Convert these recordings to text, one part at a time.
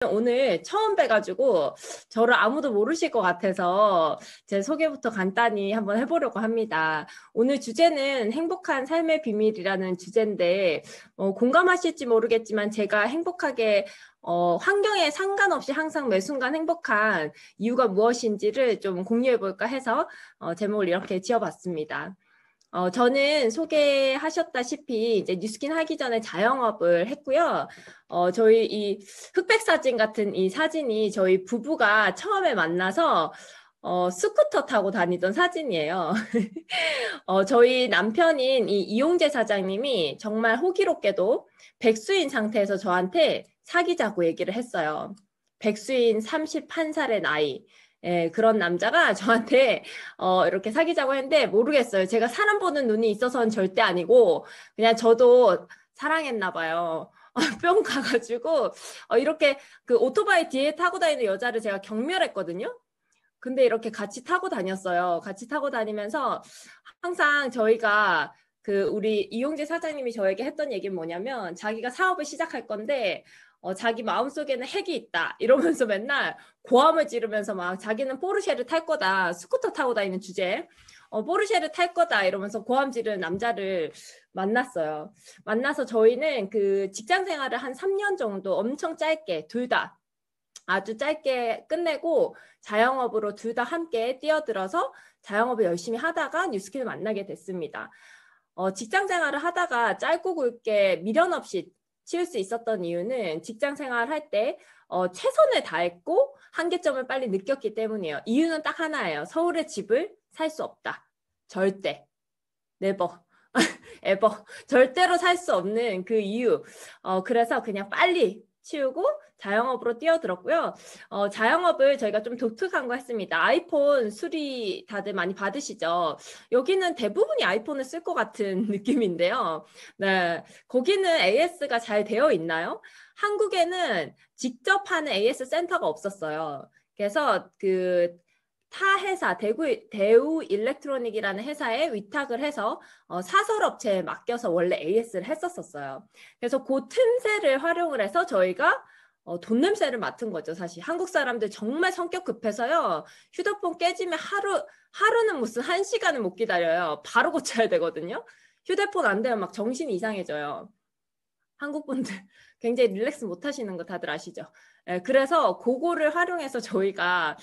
오늘 처음 뵈가지고 저를 아무도 모르실 것 같아서 제 소개부터 간단히 한번 해보려고 합니다. 오늘 주제는 행복한 삶의 비밀이라는 주제인데 공감하실지 모르겠지만 제가 행복하게 환경에 상관없이 항상 매 순간 행복한 이유가 무엇인지를 좀 공유해볼까 해서 제목을 이렇게 지어봤습니다. 저는 소개하셨다시피 이제 뉴스킨 하기 전에 자영업을 했고요. 저희 이 흑백 사진 같은 이 사진이 저희 부부가 처음에 만나서 스쿠터 타고 다니던 사진이에요. 저희 남편인 이 이용재 사장님이 정말 호기롭게도 백수인 상태에서 저한테 사귀자고 얘기를 했어요. 백수인 31살의 나이. 예, 그런 남자가 저한테 이렇게 사귀자고 했는데 모르겠어요. 제가 사람 보는 눈이 있어서는 절대 아니고 그냥 저도 사랑했나 봐요. 뿅 가가지고 이렇게 그 오토바이 뒤에 타고 다니는 여자를 제가 경멸했거든요. 근데 이렇게 같이 타고 다녔어요. 같이 타고 다니면서 항상 저희가 그 우리 이용재 사장님이 저에게 했던 얘기는 뭐냐면 자기가 사업을 시작할 건데 자기 마음속에는 핵이 있다 이러면서 맨날 고함을 지르면서 막 자기는 포르쉐를 탈 거다. 스쿠터 타고 다니는 주제에 포르쉐를 탈 거다 이러면서 고함 지르는 남자를 만났어요. 만나서 저희는 그 직장 생활을 한 3년 정도 엄청 짧게 둘 다 아주 짧게 끝내고 자영업으로 둘 다 함께 뛰어들어서 자영업을 열심히 하다가 뉴스킨을 만나게 됐습니다. 직장 생활을 하다가 짧고 굵게 미련 없이 치울 수 있었던 이유는 직장 생활을 할 때 최선을 다했고 한계점을 빨리 느꼈기 때문이에요. 이유는 딱 하나예요. 서울의 집을 살 수 없다. 절대. 네버. 에버. 절대로 살 수 없는 그 이유. 그래서 그냥 빨리 치우고 자영업으로 뛰어들었고요. 자영업을 저희가 좀 독특한 거 했습니다. 아이폰 수리 다들 많이 받으시죠? 여기는 대부분이 아이폰을 쓸 것 같은 느낌인데요. 네, 거기는 AS가 잘 되어 있나요? 한국에는 직접 하는 AS 센터가 없었어요. 그래서 그 타 회사, 대우 일렉트로닉이라는 회사에 위탁을 해서 사설업체에 맡겨서 원래 AS를 했었어요. 그래서 그 틈새를 활용을 해서 저희가 돈 냄새를 맡은 거죠, 사실. 한국 사람들 정말 성격 급해서요. 휴대폰 깨지면 하루는 무슨 1시간을 못 기다려요. 바로 고쳐야 되거든요. 휴대폰 안 되면 막 정신이 이상해져요. 한국 분들 굉장히 릴렉스 못 하시는 거 다들 아시죠? 예, 그래서 그거를 활용해서 저희가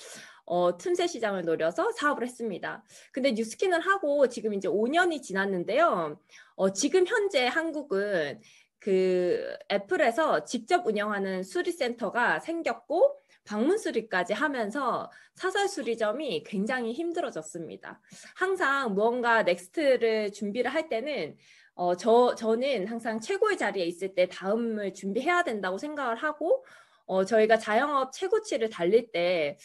틈새 시장을 노려서 사업을 했습니다. 근데 뉴스킨을 하고 지금 이제 5년이 지났는데요. 지금 현재 한국은 그 애플에서 직접 운영하는 수리센터가 생겼고 방문 수리까지 하면서 사설 수리점이 굉장히 힘들어졌습니다. 항상 무언가 넥스트를 준비를 할 때는 저는 항상 최고의 자리에 있을 때 다음을 준비해야 된다고 생각을 하고 저희가 자영업 최고치를 달릴 때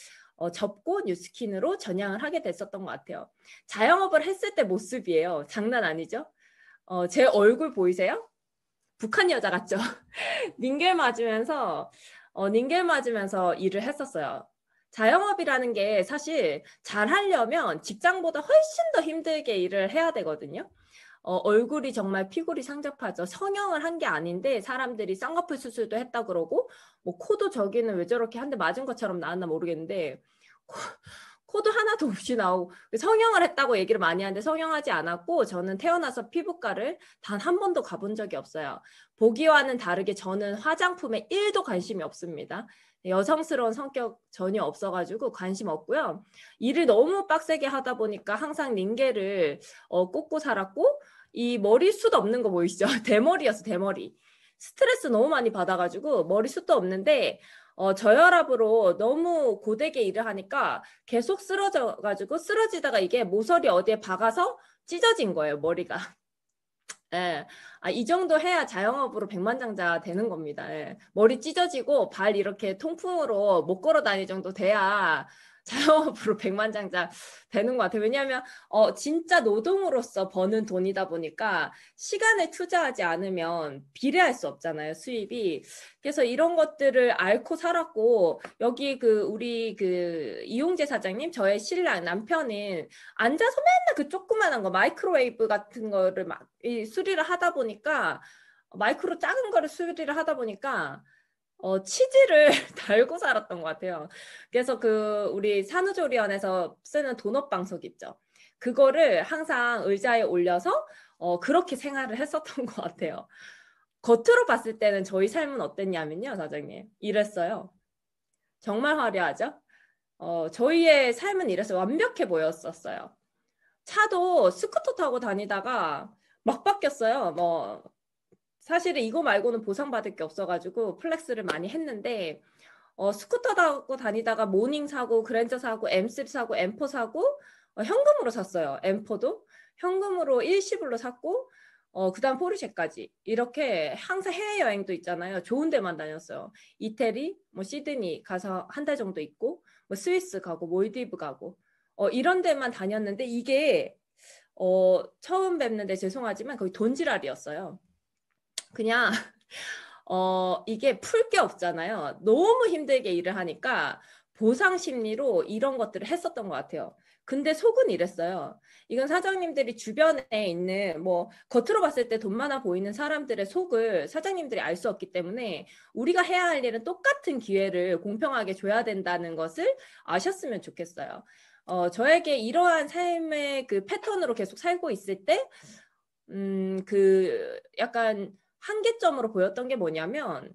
접고 뉴스킨으로 전향을 하게 됐었던 것 같아요. 자영업을 했을 때 모습이에요. 장난 아니죠? 제 얼굴 보이세요? 북한 여자 같죠? 닌겔 맞으면서 일을 했었어요. 자영업이라는 게 사실 잘 하려면 직장보다 훨씬 더 힘들게 일을 해야 되거든요. 얼굴이 정말 피골이 상접하죠. 성형을 한 게 아닌데 사람들이 쌍꺼풀 수술도 했다 그러고 뭐 코도 저기는 왜 저렇게 한 대 맞은 것처럼 나왔나 모르겠는데 코도 하나도 없이 나오고 성형을 했다고 얘기를 많이 하는데 성형하지 않았고 저는 태어나서 피부과를 단 한 번도 가본 적이 없어요. 보기와는 다르게 저는 화장품에 1도 관심이 없습니다. 여성스러운 성격 전혀 없어가지고 관심 없고요. 일을 너무 빡세게 하다 보니까 항상 링겔을 꽂고 살았고 이 머리숱 없는 거 보이시죠? 대머리였어, 대머리. 스트레스 너무 많이 받아가지고 머리숱도 없는데 저혈압으로 너무 고되게 일을 하니까 계속 쓰러져가지고 쓰러지다가 이게 모서리 어디에 박아서 찢어진 거예요, 머리가. 예. 이 정도 해야 자영업으로 백만장자 되는 겁니다. 예. 머리 찢어지고 발 이렇게 통풍으로 못 걸어 다닐 정도 돼야 자영업으로 백만장자 되는 것 같아요. 왜냐하면 진짜 노동으로서 버는 돈이다 보니까 시간을 투자하지 않으면 비례할 수 없잖아요, 수입이. 그래서 이런 것들을 앓고 살았고 여기 그 우리 그 이용재 사장님, 저의 신랑 남편은 앉아서 맨날 그 조그만한 거 마이크로웨이브 같은 거를 막 수리를 하다 보니까 마이크로 작은 거를 수리를 하다 보니까 치즈를 달고 살았던 것 같아요. 그래서 우리 산후조리원에서 쓰는 도넛 방석 있죠. 그거를 항상 의자에 올려서 그렇게 생활을 했었던 것 같아요. 겉으로 봤을 때는 저희 삶은 어땠냐면요, 사장님. 이랬어요. 정말 화려하죠? 저희의 삶은 이래서 완벽해 보였었어요. 차도 스쿠터 타고 다니다가 막 바뀌었어요. 뭐 사실은 이거 말고는 보상받을 게 없어가지고 플렉스를 많이 했는데 스쿠터 타고 다니다가 모닝 사고 그랜저 사고 M3 사고 M4 사고 현금으로 샀어요. M4도 현금으로 일시불로 샀고 그다음 포르쉐까지 이렇게 항상 해외여행도 있잖아요. 좋은 데만 다녔어요. 이태리, 뭐 시드니 가서 한 달 정도 있고 뭐 스위스 가고 몰디브 가고 이런 데만 다녔는데 이게 처음 뵙는데 죄송하지만 거의 돈지랄이었어요. 그냥 이게 풀 게 없잖아요. 너무 힘들게 일을 하니까 보상 심리로 이런 것들을 했었던 것 같아요. 근데 속은 이랬어요. 이건 사장님들이 주변에 있는 뭐 겉으로 봤을 때 돈 많아 보이는 사람들의 속을 사장님들이 알 수 없기 때문에 우리가 해야 할 일은 똑같은 기회를 공평하게 줘야 된다는 것을 아셨으면 좋겠어요. 저에게 이러한 삶의 그 패턴으로 계속 살고 있을 때, 약간 한계점으로 보였던 게 뭐냐면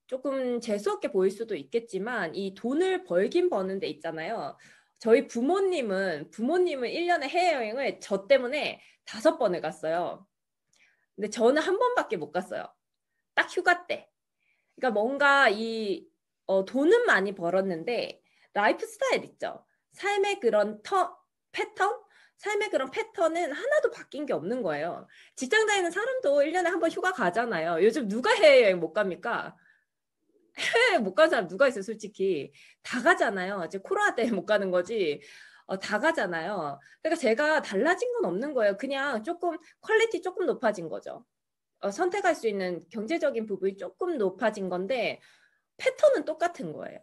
조금 재수없게 보일 수도 있겠지만 이 돈을 벌긴 버는 데 있잖아요. 저희 부모님은 1년에 해외여행을 저 때문에 5번을 갔어요. 근데 저는 한 번밖에 못 갔어요. 딱 휴가 때. 그러니까 뭔가 돈은 많이 벌었는데 라이프 스타일 있죠. 삶의 그런 패턴? 삶의 그런 패턴은 하나도 바뀐 게 없는 거예요. 직장 다니는 사람도 1년에 한 번 휴가 가잖아요. 요즘 누가 해외여행 못 갑니까? 해외 못 간 사람 누가 있어요, 솔직히. 다 가잖아요. 이제 코로나 때문에 못 가는 거지. 다 가잖아요. 그러니까 제가 달라진 건 없는 거예요. 그냥 조금 퀄리티 조금 높아진 거죠. 선택할 수 있는 경제적인 부분이 조금 높아진 건데 패턴은 똑같은 거예요.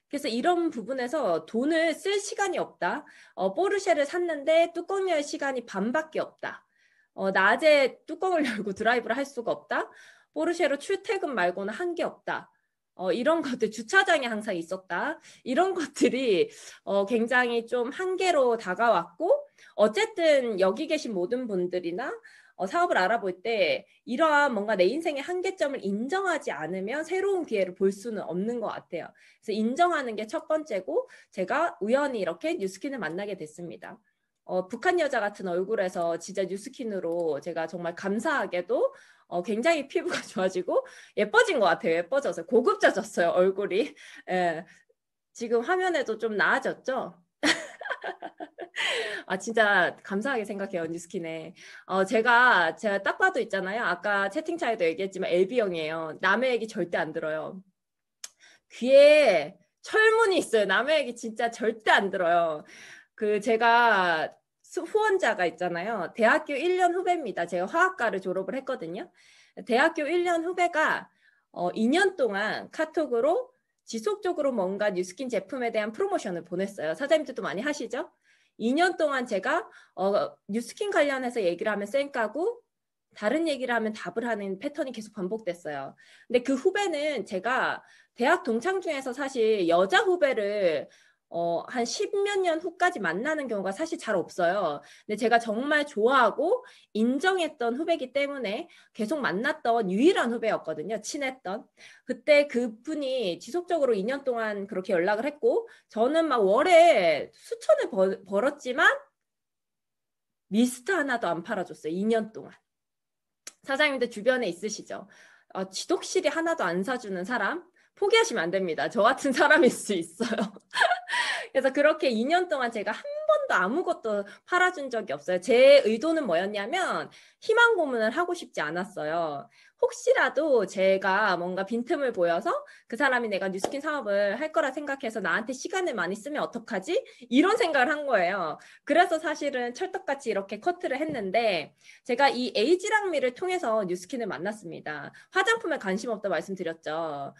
그래서 이런 부분에서 돈을 쓸 시간이 없다. 포르쉐를 샀는데 뚜껑 열 시간이 반밖에 없다. 낮에 뚜껑을 열고 드라이브를 할 수가 없다. 포르쉐로 출퇴근 말고는 한 게 없다. 이런 것들 주차장에 항상 있었다. 이런 것들이 굉장히 좀 한계로 다가왔고 어쨌든 여기 계신 모든 분들이나 사업을 알아볼 때 이러한 뭔가 내 인생의 한계점을 인정하지 않으면 새로운 기회를 볼 수는 없는 것 같아요. 그래서 인정하는 게 첫 번째고 제가 우연히 이렇게 뉴스킨을 만나게 됐습니다. 북한 여자 같은 얼굴에서 진짜 뉴스킨으로 제가 정말 감사하게도 굉장히 피부가 좋아지고 예뻐진 것 같아요. 예뻐져서 고급져졌어요. 얼굴이. 예. 지금 화면에도 좀 나아졌죠? 진짜 감사하게 생각해요, 뉴스킨에. 제가 딱 봐도 있잖아요. 아까 채팅창에도 얘기했지만 LB형이에요. 남의 얘기 절대 안 들어요. 귀에 철문이 있어요. 남의 얘기 진짜 절대 안 들어요. 제가 후원자가 있잖아요. 대학교 1년 후배입니다. 제가 화학과를 졸업을 했거든요. 대학교 1년 후배가 2년 동안 카톡으로 지속적으로 뭔가 뉴스킨 제품에 대한 프로모션을 보냈어요. 사장님들도 많이 하시죠? 2년 동안 제가 뉴스킨 관련해서 얘기를 하면 쌩까고 다른 얘기를 하면 답을 하는 패턴이 계속 반복됐어요. 근데 그 후배는 제가 대학 동창 중에서 사실 여자 후배를 한 10몇 년 후까지 만나는 경우가 사실 잘 없어요. 근데 제가 정말 좋아하고 인정했던 후배이기 때문에 계속 만났던 유일한 후배였거든요. 친했던. 그때 그분이 지속적으로 2년 동안 그렇게 연락을 했고 저는 막 월에 수천을 벌었지만 미스트 하나도 안 팔아줬어요. 2년 동안. 사장님들 주변에 있으시죠? 지독실이 하나도 안 사주는 사람? 포기하시면 안 됩니다. 저 같은 사람일 수 있어요. 그래서 그렇게 2년 동안 제가 한 번도 아무것도 팔아준 적이 없어요. 제 의도는 뭐였냐면 희망 고문을 하고 싶지 않았어요. 혹시라도 제가 뭔가 빈틈을 보여서 그 사람이 내가 뉴스킨 사업을 할 거라 생각해서 나한테 시간을 많이 쓰면 어떡하지? 이런 생각을 한 거예요. 그래서 사실은 철떡같이 이렇게 커트를 했는데 제가 이 에이지랑미를 통해서 뉴스킨을 만났습니다. 화장품에 관심 없다 말씀드렸죠.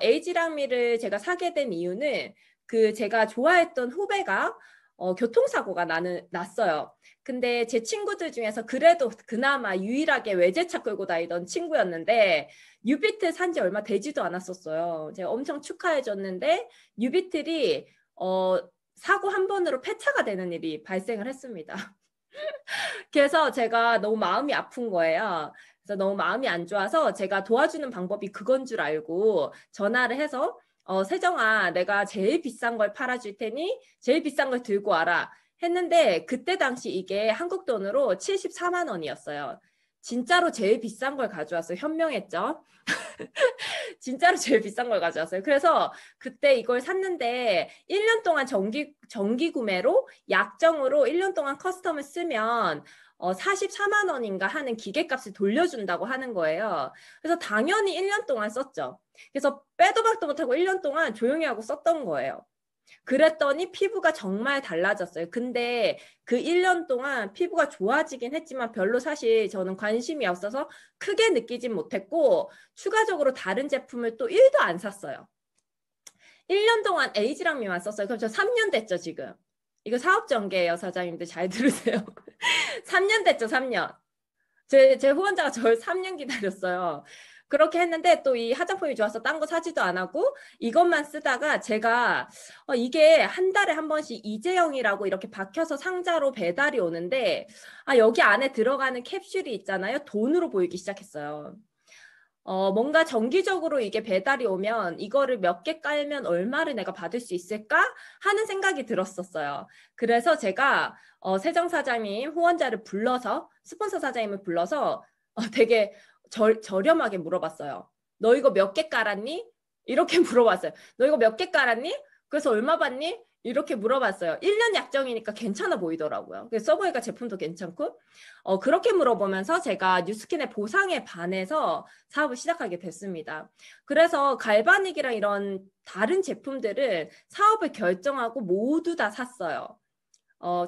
에이지랑미를 제가 사게 된 이유는 제가 좋아했던 후배가 교통사고가 났어요. 근데 제 친구들 중에서 그래도 그나마 유일하게 외제차 끌고 다니던 친구였는데 뉴비틀 산지 얼마 되지도 않았었어요. 제가 엄청 축하해줬는데 뉴비틀이 사고 한 번으로 폐차가 되는 일이 발생을 했습니다. 그래서 제가 너무 마음이 아픈 거예요. 그래서 너무 마음이 안 좋아서 제가 도와주는 방법이 그건 줄 알고 전화를 해서 세정아, 내가 제일 비싼 걸 팔아줄 테니 제일 비싼 걸 들고 와라 했는데 그때 당시 이게 한국 돈으로 74만 원이었어요. 진짜로 제일 비싼 걸 가져왔어요. 현명했죠? 진짜로 제일 비싼 걸 가져왔어요. 그래서 그때 이걸 샀는데 1년 동안 정기 구매로 약정으로 1년 동안 커스텀을 쓰면 44만 원인가 하는 기계값을 돌려준다고 하는 거예요. 그래서 당연히 1년 동안 썼죠. 그래서 빼도 박도 못하고 1년 동안 조용히 하고 썼던 거예요. 그랬더니 피부가 정말 달라졌어요. 근데 그 1년 동안 피부가 좋아지긴 했지만 별로 사실 저는 관심이 없어서 크게 느끼진 못했고 추가적으로 다른 제품을 또 1도 안 샀어요. 1년 동안 에이지랑미만 썼어요. 그럼 저 3년 됐죠, 지금. 이거 사업 전개예요, 사장님들. 잘 들으세요. 3년 됐죠, 3년. 제 후원자가 저를 3년 기다렸어요. 그렇게 했는데 또 이 화장품이 좋아서 딴 거 사지도 안 하고 이것만 쓰다가 제가 이게 한 달에 한 번씩 이재영이라고 이렇게 박혀서 상자로 배달이 오는데 여기 안에 들어가는 캡슐이 있잖아요. 돈으로 보이기 시작했어요. 뭔가 정기적으로 이게 배달이 오면 이거를 몇 개 깔면 얼마를 내가 받을 수 있을까 하는 생각이 들었었어요. 그래서 제가 세정 사장님 후원자를 불러서 스폰서 사장님을 불러서 되게 저렴하게 물어봤어요. 너 이거 몇 개 깔았니? 이렇게 물어봤어요. 너 이거 몇 개 깔았니? 그래서 얼마 받니? 이렇게 물어봤어요. 1년 약정이니까 괜찮아 보이더라고요. 그래서 써보니까 제품도 괜찮고 그렇게 물어보면서 제가 뉴스킨의 보상에 반해서 사업을 시작하게 됐습니다. 그래서 갈바닉이랑 이런 다른 제품들은 사업을 결정하고 모두 다 샀어요.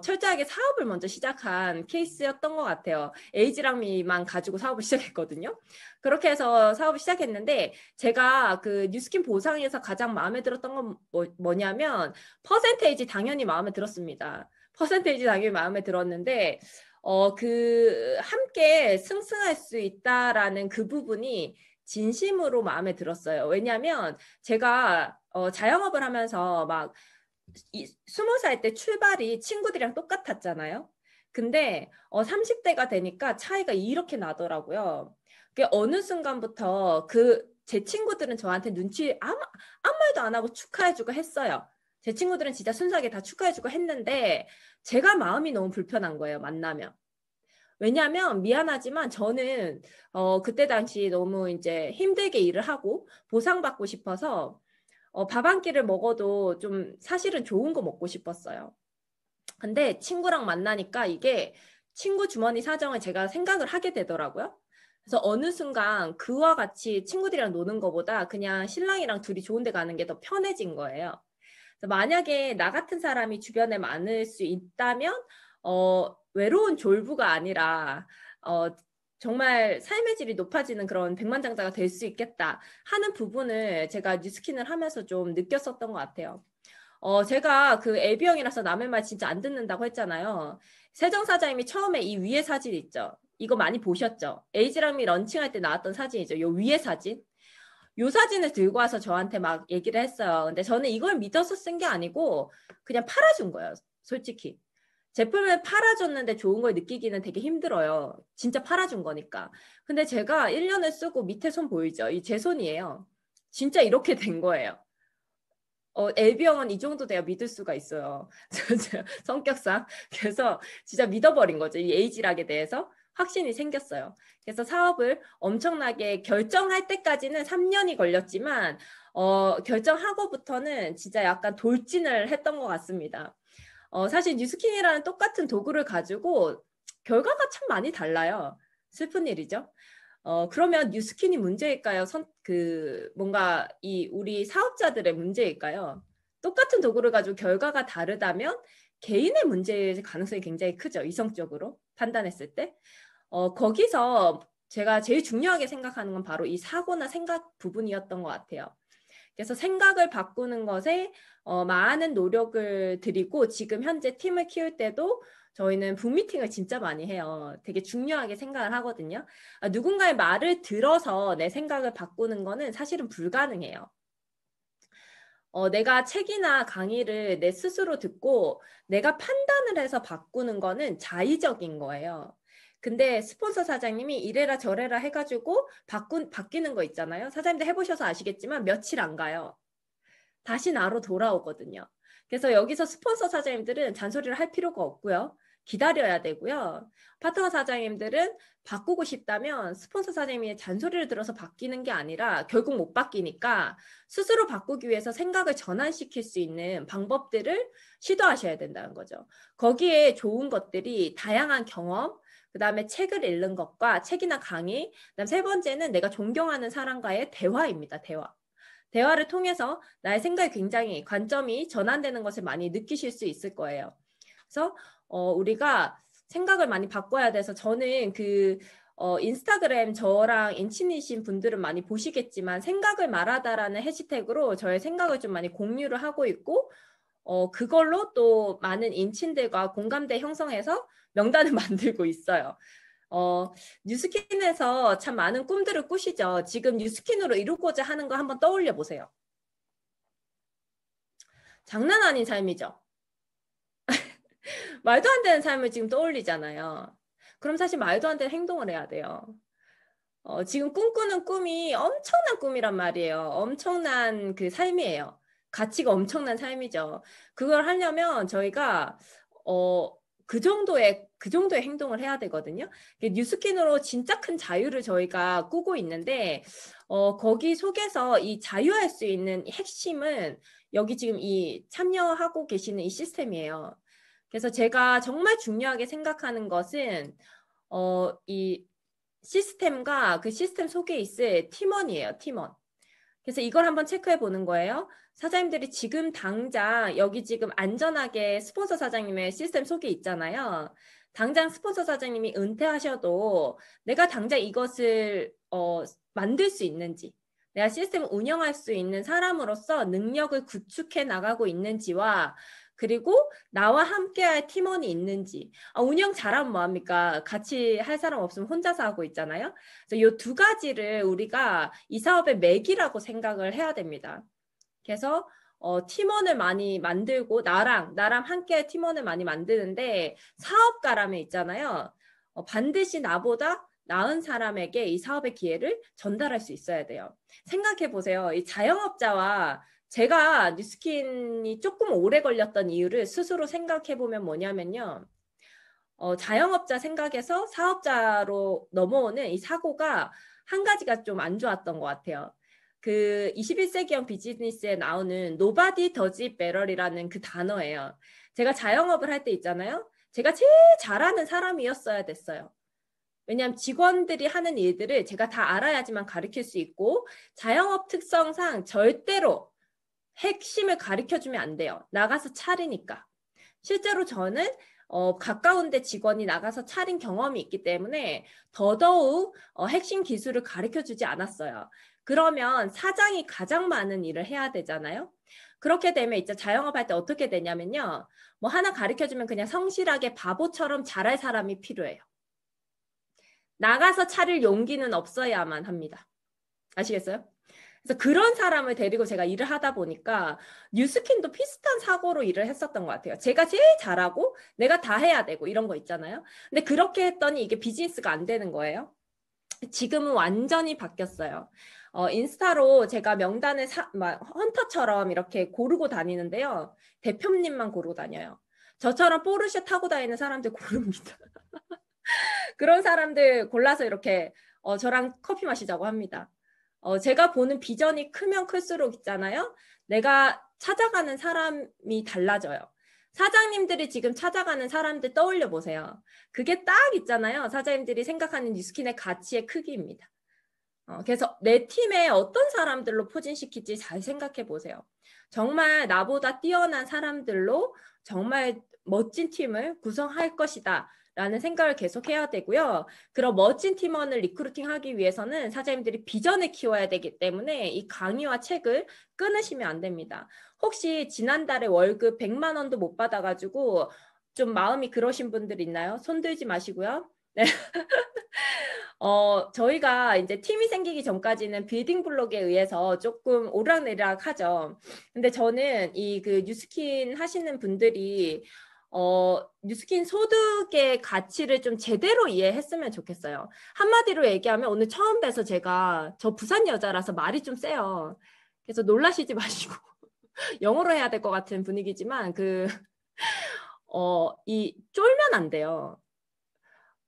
철저하게 사업을 먼저 시작한 케이스였던 것 같아요. 에이지랑미만 가지고 사업을 시작했거든요. 그렇게 해서 사업을 시작했는데 제가 그 뉴스킨 보상에서 가장 마음에 들었던 건 뭐냐면 퍼센테이지 당연히 마음에 들었습니다. 퍼센테이지 당연히 마음에 들었는데 그 함께 승승할 수 있다라는 그 부분이 진심으로 마음에 들었어요. 왜냐하면 제가 자영업을 하면서 막 20살 때 출발이 친구들이랑 똑같았잖아요. 근데 30대가 되니까 차이가 이렇게 나더라고요. 그게 어느 순간부터 제 친구들은 저한테 눈치 아무 말도 안 하고 축하해주고 했어요. 제 친구들은 진짜 순수하게 다 축하해주고 했는데 제가 마음이 너무 불편한 거예요, 만나면. 왜냐하면 미안하지만 저는 그때 당시 너무 이제 힘들게 일을 하고 보상받고 싶어서 밥 한 끼를 먹어도 좀 사실은 좋은 거 먹고 싶었어요. 근데 친구랑 만나니까 이게 친구 주머니 사정을 제가 생각을 하게 되더라고요. 그래서 어느 순간 그와 같이 친구들이랑 노는 것보다 그냥 신랑이랑 둘이 좋은 데 가는 게 더 편해진 거예요. 그래서 만약에 나 같은 사람이 주변에 많을 수 있다면 외로운 졸부가 아니라 정말 삶의 질이 높아지는 그런 백만장자가 될 수 있겠다 하는 부분을 제가 뉴스킨을 하면서 좀 느꼈었던 것 같아요. 제가 그 애비형이라서 남의 말 진짜 안 듣는다고 했잖아요. 세정 사장님이 처음에 이 위에 사진 있죠. 이거 많이 보셨죠? 에이지랑미 런칭할 때 나왔던 사진이죠. 요 위에 사진. 요 사진을 들고 와서 저한테 막 얘기를 했어요. 근데 저는 이걸 믿어서 쓴 게 아니고 그냥 팔아준 거예요. 솔직히. 제품을 팔아줬는데 좋은 걸 느끼기는 되게 힘들어요. 진짜 팔아준 거니까. 근데 제가 1년을 쓰고 밑에 손 보이죠? 이 제 손이에요. 진짜 이렇게 된 거예요. LB형은 이 정도 돼야 믿을 수가 있어요. 성격상. 그래서 진짜 믿어버린 거죠. 이 에이지락에 대해서 확신이 생겼어요. 그래서 사업을 엄청나게 결정할 때까지는 3년이 걸렸지만 결정하고부터는 진짜 약간 돌진을 했던 것 같습니다. 사실 뉴스킨이라는 똑같은 도구를 가지고 결과가 참 많이 달라요. 슬픈 일이죠. 그러면 뉴스킨이 문제일까요? 뭔가 우리 사업자들의 문제일까요? 똑같은 도구를 가지고 결과가 다르다면 개인의 문제일 가능성이 굉장히 크죠. 이성적으로 판단했을 때. 거기서 제가 제일 중요하게 생각하는 건 바로 이 사고나 생각 부분이었던 것 같아요. 그래서 생각을 바꾸는 것에 많은 노력을 들이고 지금 현재 팀을 키울 때도 저희는 북미팅을 진짜 많이 해요. 되게 중요하게 생각을 하거든요. 누군가의 말을 들어서 내 생각을 바꾸는 거는 사실은 불가능해요. 내가 책이나 강의를 내 스스로 듣고 내가 판단을 해서 바꾸는 거는 자의적인 거예요. 근데 스폰서 사장님이 이래라 저래라 해가지고 바뀌는 거 있잖아요. 사장님들 해보셔서 아시겠지만 며칠 안 가요. 다시 나로 돌아오거든요. 그래서 여기서 스폰서 사장님들은 잔소리를 할 필요가 없고요. 기다려야 되고요. 파트너 사장님들은 바꾸고 싶다면 스폰서 사장님이 잔소리를 들어서 바뀌는 게 아니라 결국 못 바뀌니까 스스로 바꾸기 위해서 생각을 전환시킬 수 있는 방법들을 시도하셔야 된다는 거죠. 거기에 좋은 것들이 다양한 경험, 그 다음에 책을 읽는 것과 책이나 강의, 그다음 세 번째는 내가 존경하는 사람과의 대화입니다. 대화를 통해서 나의 생각이 굉장히 관점이 전환되는 것을 많이 느끼실 수 있을 거예요. 그래서 우리가 생각을 많이 바꿔야 돼서 저는 인스타그램 저랑 인친이신 분들은 많이 보시겠지만 생각을 말하다라는 해시태그로 저의 생각을 좀 많이 공유를 하고 있고 그걸로 또 많은 인친들과 공감대 형성해서 명단을 만들고 있어요. 뉴스킨에서 참 많은 꿈들을 꾸시죠. 지금 뉴스킨으로 이루고자 하는 거 한번 떠올려 보세요. 장난 아닌 삶이죠. 말도 안 되는 삶을 지금 떠올리잖아요. 그럼 사실 말도 안 되는 행동을 해야 돼요. 지금 꿈꾸는 꿈이 엄청난 꿈이란 말이에요. 엄청난 그 삶이에요. 가치가 엄청난 삶이죠. 그걸 하려면 저희가 그 정도의 행동을 해야 되거든요. 뉴스킨으로 진짜 큰 자유를 저희가 꾸고 있는데 거기 속에서 이 자유할 수 있는 핵심은 여기 지금 이 참여하고 계시는 이 시스템이에요. 그래서 제가 정말 중요하게 생각하는 것은 이 시스템과 그 시스템 속에 있을 팀원이에요. 팀원. 그래서 이걸 한번 체크해 보는 거예요. 사장님들이 지금 당장 여기 지금 안전하게 스폰서 사장님의 시스템 속에 있잖아요. 당장 스폰서 사장님이 은퇴하셔도 내가 당장 이것을 만들 수 있는지, 내가 시스템을 운영할 수 있는 사람으로서 능력을 구축해 나가고 있는지와 그리고 나와 함께할 팀원이 있는지. 운영 잘하면 뭐합니까? 같이 할 사람 없으면 혼자서 하고 있잖아요. 그래서 이 두 가지를 우리가 이 사업의 맥이라고 생각을 해야 됩니다. 그래서 팀원을 많이 만들고 나랑 함께 팀원을 많이 만드는데 사업가라면 있잖아요. 반드시 나보다 나은 사람에게 이 사업의 기회를 전달할 수 있어야 돼요. 생각해 보세요. 이 자영업자와 제가 뉴스킨이 조금 오래 걸렸던 이유를 스스로 생각해 보면 뭐냐면요. 자영업자 생각에서 사업자로 넘어오는 이 사고가 한 가지가 좀 안 좋았던 것 같아요. 그 21세기형 비즈니스에 나오는 nobody does it better이라는 그 단어예요. 제가 자영업을 할 때 있잖아요. 제가 제일 잘하는 사람이었어야 됐어요. 왜냐하면 직원들이 하는 일들을 제가 다 알아야지만 가르칠 수 있고 자영업 특성상 절대로 핵심을 가르쳐주면 안 돼요. 나가서 차리니까. 실제로 저는 가까운 데 직원이 나가서 차린 경험이 있기 때문에 더더욱 핵심 기술을 가르쳐주지 않았어요. 그러면 사장이 가장 많은 일을 해야 되잖아요. 그렇게 되면 이제 자영업할 때 어떻게 되냐면요. 뭐 하나 가르쳐주면 그냥 성실하게 바보처럼 잘할 사람이 필요해요. 나가서 차릴 용기는 없어야만 합니다. 아시겠어요? 그래서 그런 사람을 데리고 제가 일을 하다 보니까 뉴스킨도 비슷한 사고로 일을 했었던 것 같아요. 제가 제일 잘하고 내가 다 해야 되고 이런 거 있잖아요. 근데 그렇게 했더니 이게 비즈니스가 안 되는 거예요. 지금은 완전히 바뀌었어요. 인스타로 제가 명단을 헌터처럼 이렇게 고르고 다니는데요. 대표님만 고르고 다녀요. 저처럼 포르쉐 타고 다니는 사람들 고릅니다. 그런 사람들 골라서 이렇게 저랑 커피 마시자고 합니다. 제가 보는 비전이 크면 클수록 있잖아요. 내가 찾아가는 사람이 달라져요. 사장님들이 지금 찾아가는 사람들 떠올려 보세요. 그게 딱 있잖아요. 사장님들이 생각하는 뉴스킨의 가치의 크기입니다. 그래서 내 팀에 어떤 사람들로 포진시킬지 잘 생각해 보세요. 정말 나보다 뛰어난 사람들로 정말 멋진 팀을 구성할 것이다 라는 생각을 계속 해야 되고요. 그런 멋진 팀원을 리크루팅하기 위해서는 사장님들이 비전을 키워야 되기 때문에 이 강의와 책을 끊으시면 안 됩니다. 혹시 지난달에 월급 100만 원도 못 받아가지고 좀 마음이 그러신 분들 있나요? 손 들지 마시고요. 네. 저희가 이제 팀이 생기기 전까지는 빌딩 블록에 의해서 조금 오락내락 하죠. 근데 저는 이 그 뉴스킨 하시는 분들이 뉴스킨 소득의 가치를 좀 제대로 이해했으면 좋겠어요. 한마디로 얘기하면 오늘 처음 뵈서 제가 저 부산 여자라서 말이 좀 세요. 그래서 놀라시지 마시고 영어로 해야 될 것 같은 분위기지만 이 쫄면 안 돼요.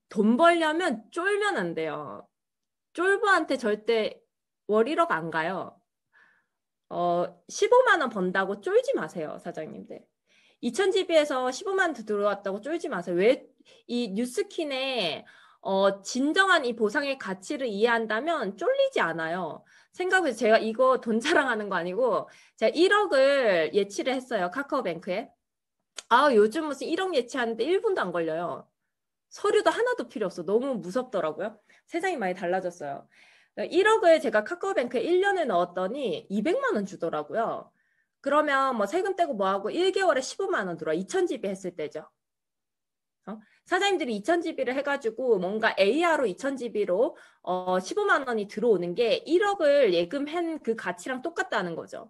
돈 벌려면 쫄면 안 돼요. 쫄보한테 절대 월 1억 안 가요. 15만 원 번다고 쫄지 마세요, 사장님들. 2000GB에서 15만 원 들어왔다고 쫄지 마세요. 왜 이 뉴스킨의 진정한 이 보상의 가치를 이해한다면 쫄리지 않아요. 생각해서 제가 이거 돈 자랑하는 거 아니고 제가 1억을 예치를 했어요, 카카오뱅크에. 요즘 무슨 1억 예치하는데 1분도 안 걸려요. 서류도 하나도 필요 없어. 너무 무섭더라고요. 세상이 많이 달라졌어요. 1억을 제가 카카오뱅크에 1년에 넣었더니 200만 원 주더라고요. 그러면 뭐 세금 떼고 뭐하고 1개월에 15만 원 들어와. 2000GB 했을 때죠. 사장님들이 2000GB를 해가지고 뭔가 AR로 2000GB로 15만 원이 들어오는 게 1억을 예금한 그 가치랑 똑같다는 거죠.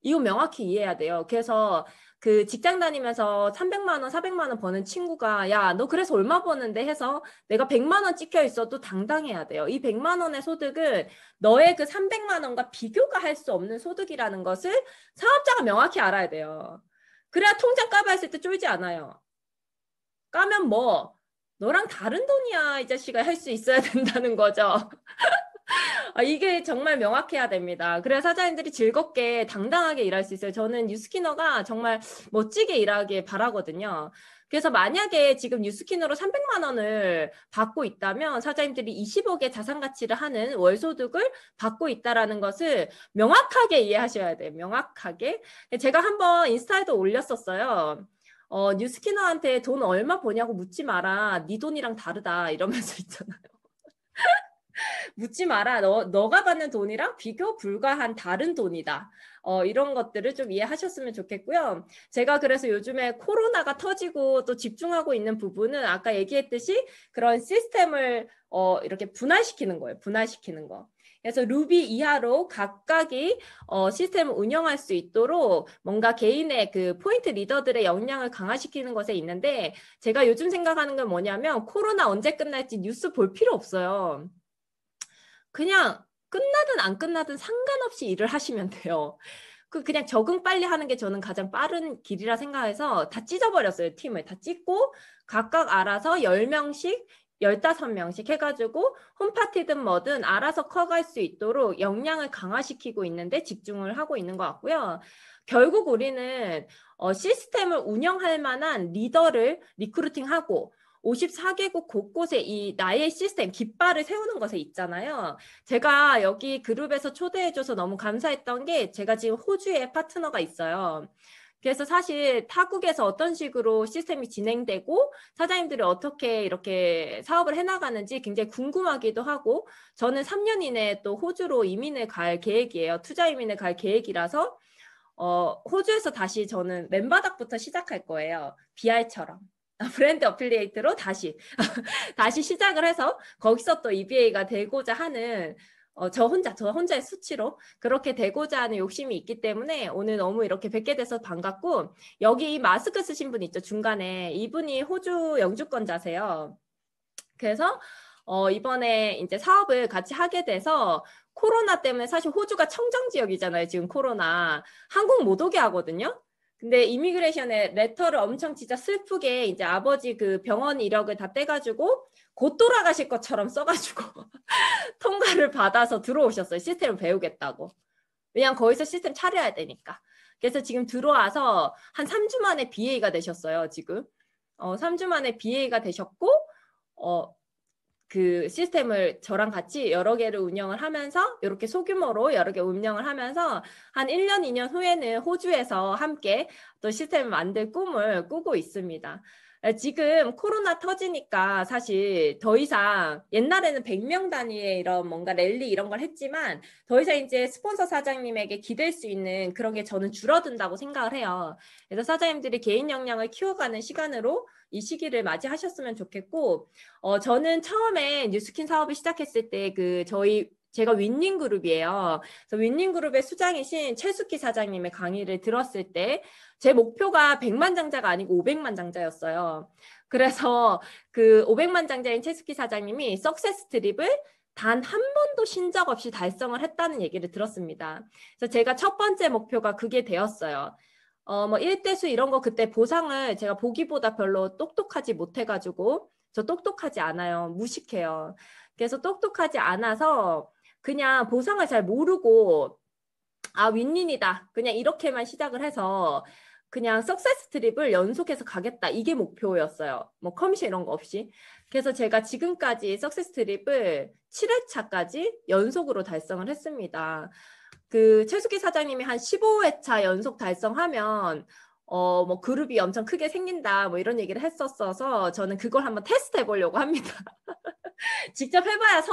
이거 명확히 이해해야 돼요. 그래서 그 직장 다니면서 300만 원, 400만 원 버는 친구가 야, 너 그래서 얼마 버는데 해서 내가 100만 원 찍혀 있어도 당당해야 돼요. 이 100만 원의 소득은 너의 그 300만 원과 비교가 할 수 없는 소득이라는 것을 사업자가 명확히 알아야 돼요. 그래야 통장 까봐 했을 때 쫄지 않아요. 까면 뭐 너랑 다른 돈이야 이 자식아 할 수 있어야 된다는 거죠. 이게 정말 명확해야 됩니다. 그래야 사장님들이 즐겁게 당당하게 일할 수 있어요. 저는 뉴스키너가 정말 멋지게 일하길 바라거든요. 그래서 만약에 지금 뉴스키너로 300만 원을 받고 있다면 사장님들이 20억의 자산 가치를 하는 월소득을 받고 있다라는 것을 명확하게 이해하셔야 돼요. 명확하게. 제가 한번 인스타에도 올렸었어요. 뉴스키너한테 돈 얼마 버냐고 묻지 마라. 네 돈이랑 다르다. 이러면서 있잖아요. 묻지 마라. 너가 받는 돈이랑 비교 불가한 다른 돈이다. 이런 것들을 좀 이해하셨으면 좋겠고요. 제가 그래서 요즘에 코로나가 터지고 또 집중하고 있는 부분은 아까 얘기했듯이 그런 시스템을 이렇게 분할시키는 거예요. 분할시키는 거. 그래서 루비 이하로 각각이 시스템을 운영할 수 있도록 뭔가 개인의 그 포인트 리더들의 역량을 강화시키는 것에 있는데 제가 요즘 생각하는 건 뭐냐면 코로나 언제 끝날지 뉴스 볼 필요 없어요. 그냥 끝나든 안 끝나든 상관없이 일을 하시면 돼요. 그냥 적응 빨리 하는 게 저는 가장 빠른 길이라 생각해서 다 찢어버렸어요. 팀을 다 찢고 각각 알아서 10명씩 15명씩 해가지고 홈파티든 뭐든 알아서 커갈 수 있도록 역량을 강화시키고 있는데 집중을 하고 있는 것 같고요. 결국 우리는 시스템을 운영할 만한 리더를 리크루팅하고 54개국 곳곳에 이 나의 시스템, 깃발을 세우는 것에 있잖아요. 제가 여기 그룹에서 초대해줘서 너무 감사했던 게 제가 지금 호주에 파트너가 있어요. 그래서 사실 타국에서 어떤 식으로 시스템이 진행되고 사장님들이 어떻게 이렇게 사업을 해나가는지 굉장히 궁금하기도 하고 저는 3년 이내에 또 호주로 이민을 갈 계획이에요. 투자 이민을 갈 계획이라서 호주에서 다시 저는 맨바닥부터 시작할 거예요. BR처럼. 브랜드 어필리에이트로 다시 시작을 해서 거기서 또 EBA가 되고자 하는 저 혼자의 수치로 그렇게 되고자 하는 욕심이 있기 때문에 오늘 너무 이렇게 뵙게 돼서 반갑고 여기 마스크 쓰신 분 있죠 중간에 이분이 호주 영주권자세요. 그래서 이번에 이제 사업을 같이 하게 돼서 코로나 때문에 사실 호주가 청정 지역이잖아요. 지금 코로나 한국 못 오게 하거든요. 근데 이미그레이션에 레터를 엄청 진짜 슬프게 이제 아버지 그 병원 이력을 다 떼가지고 곧 돌아가실 것처럼 써가지고 통과를 받아서 들어오셨어요. 시스템을 배우겠다고. 왜냐면 거기서 시스템 차려야 되니까. 그래서 지금 들어와서 한 3주 만에 BA가 되셨어요. 지금 3주 만에 BA가 되셨고 그 시스템을 저랑 같이 여러 개를 운영을 하면서 이렇게 소규모로 여러 개 운영을 하면서 한 1년, 2년 후에는 호주에서 함께 또 시스템을 만들 꿈을 꾸고 있습니다. 지금 코로나 터지니까 사실 더 이상 옛날에는 100명 단위의 이런 뭔가 랠리 이런 걸 했지만 더 이상 이제 스폰서 사장님에게 기댈 수 있는 그런 게 저는 줄어든다고 생각을 해요. 그래서 사장님들이 개인 역량을 키워가는 시간으로 이 시기를 맞이하셨으면 좋겠고, 저는 처음에 뉴스킨 사업을 시작했을 때 제가 윈닝그룹이에요. 그래서 윈닝그룹의 수장이신 최숙희 사장님의 강의를 들었을 때 제 목표가 100만 장자가 아니고 500만 장자였어요. 그래서 그 500만 장자인 최숙희 사장님이 석세스 트립을 단 한 번도 쉰 적 없이 달성을 했다는 얘기를 들었습니다. 그래서 제가 첫 번째 목표가 그게 되었어요. 뭐 일대수 이런 거 그때 보상을 제가 보기보다 별로 똑똑하지 못해가지고 저 똑똑하지 않아요. 무식해요. 그래서 똑똑하지 않아서 그냥 보상을 잘 모르고 윈윈이다. 그냥 이렇게만 시작을 해서 그냥 석세스 트립을 연속해서 가겠다. 이게 목표였어요. 뭐 커미션 이런 거 없이. 그래서 제가 지금까지 석세스 트립을 7회차까지 연속으로 달성을 했습니다. 그 최숙희 사장님이 한 15회차 연속 달성하면 뭐 그룹이 엄청 크게 생긴다. 뭐 이런 얘기를 했었어서 저는 그걸 한번 테스트 해보려고 합니다. 직접 해봐야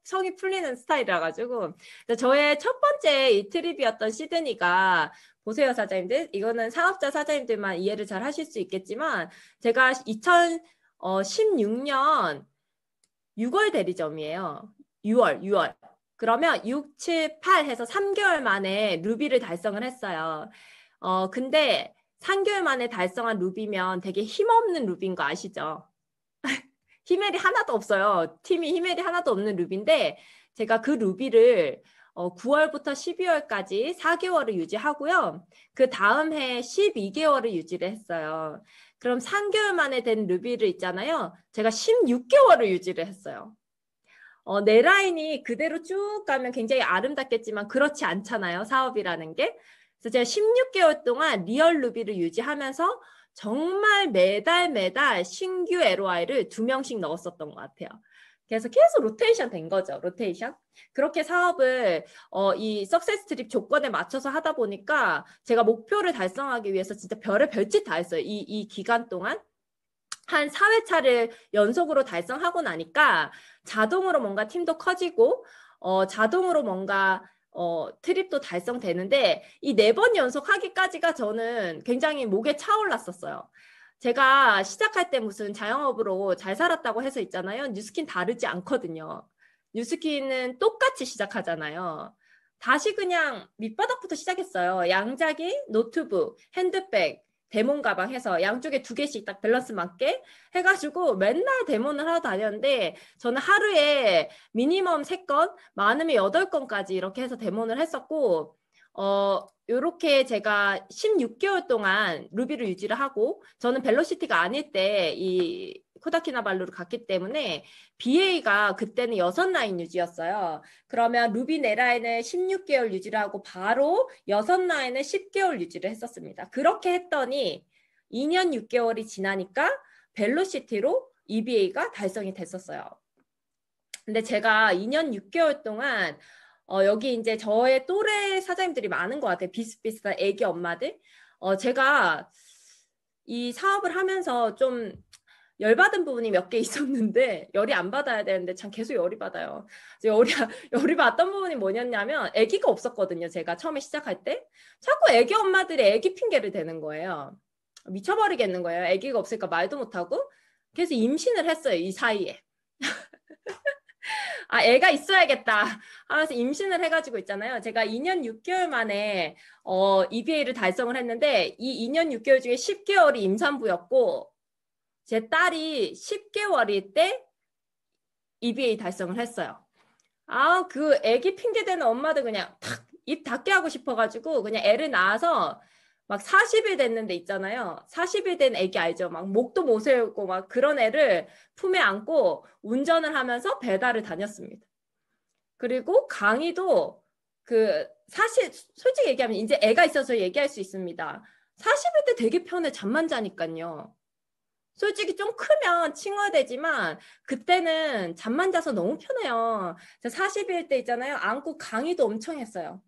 성이 풀리는 스타일이라 가지고 저의 첫 번째 이 트립이었던 시드니가 보세요 사장님들, 이거는 사업자 사장님들만 이해를 잘 하실 수 있겠지만 제가 2016년 6월 대리점이에요. 6월 그러면 6, 7, 8 해서 3개월 만에 루비를 달성을 했어요. 근데 3개월 만에 달성한 루비면 되게 힘없는 루비인 거 아시죠? 히멜이 하나도 없어요. 팀이 히멜이 하나도 없는 루비인데 제가 그 루비를 9월부터 12월까지 4개월을 유지하고요. 그 다음 해 12개월을 유지를 했어요. 그럼 3개월 만에 된 루비를 있잖아요. 제가 16개월을 유지를 했어요. 내 라인이 그대로 쭉 가면 굉장히 아름답겠지만 그렇지 않잖아요. 사업이라는 게. 그래서 제가 16개월 동안 리얼 루비를 유지하면서 정말 매달 신규 LOI를 2명씩 넣었었던 것 같아요. 그래서 계속 로테이션 된 거죠. 로테이션. 그렇게 사업을 이 석세스 트립 조건에 맞춰서 하다 보니까 제가 목표를 달성하기 위해서 진짜 별의 별짓 다 했어요. 이 기간 동안. 한 4회차를 연속으로 달성하고 나니까 자동으로 뭔가 팀도 커지고 자동으로 뭔가 트립도 달성되는데 이 4번 연속 하기까지가 저는 굉장히 목에 차올랐었어요. 제가 시작할 때 무슨 자영업으로 잘 살았다고 해서 있잖아요. 뉴스킨 다르지 않거든요. 뉴스킨은 똑같이 시작하잖아요. 다시 그냥 밑바닥부터 시작했어요. 양자기, 노트북, 핸드백, 데몬 가방 해서 양쪽에 2개씩 딱 밸런스 맞게 해가지고 맨날 데몬을 하러 다녔는데 저는 하루에 미니멈 3건, 많으면 8건까지 이렇게 해서 데몬을 했었고 요렇게 제가 16개월 동안 루비를 유지를 하고 저는 벨로시티가 아닐 때 이 코다키나발루를 갔기 때문에 BA가 그때는 6라인 유지였어요. 그러면 루비 4라인을 16개월 유지를 하고 바로 6라인을 10개월 유지를 했었습니다. 그렇게 했더니 2년 6개월이 지나니까 벨로시티로 EBA가 달성이 됐었어요. 근데 제가 2년 6개월 동안 여기 이제 저의 또래 사장님들이 많은 것 같아요. 비슷비슷한 애기 엄마들. 제가 이 사업을 하면서 좀 열받은 부분이 몇 개 있었는데 열이 안 받아야 되는데 참 계속 열이 받아요. 열이 받던 부분이 뭐였냐면 아기가 없었거든요. 제가 처음에 시작할 때 자꾸 애기 엄마들이 애기 핑계를 대는 거예요. 미쳐버리겠는 거예요. 아기가 없으니까 말도 못하고. 그래서 임신을 했어요. 이 사이에. 애가 있어야겠다 하면서 임신을 해가지고 있잖아요. 제가 2년 6개월 만에 EBA를 달성을 했는데 이 2년 6개월 중에 10개월이 임산부였고 제 딸이 10개월일 때 EBA 달성을 했어요. 그 애기 핑계대는 엄마들 그냥 탁 입 닫게 하고 싶어가지고 그냥 애를 낳아서 막 40일 됐는데 있잖아요. 40일 된 애기 알죠? 막 목도 못 세우고 막 그런 애를 품에 안고 운전을 하면서 배달을 다녔습니다. 그리고 강의도 사실 솔직히 얘기하면 이제 애가 있어서 얘기할 수 있습니다. 40일 때 되게 편해. 잠만 자니까요. 솔직히 좀 크면 칭얼대지만 그때는 잠만 자서 너무 편해요. 40일 때 있잖아요. 안고 강의도 엄청 했어요.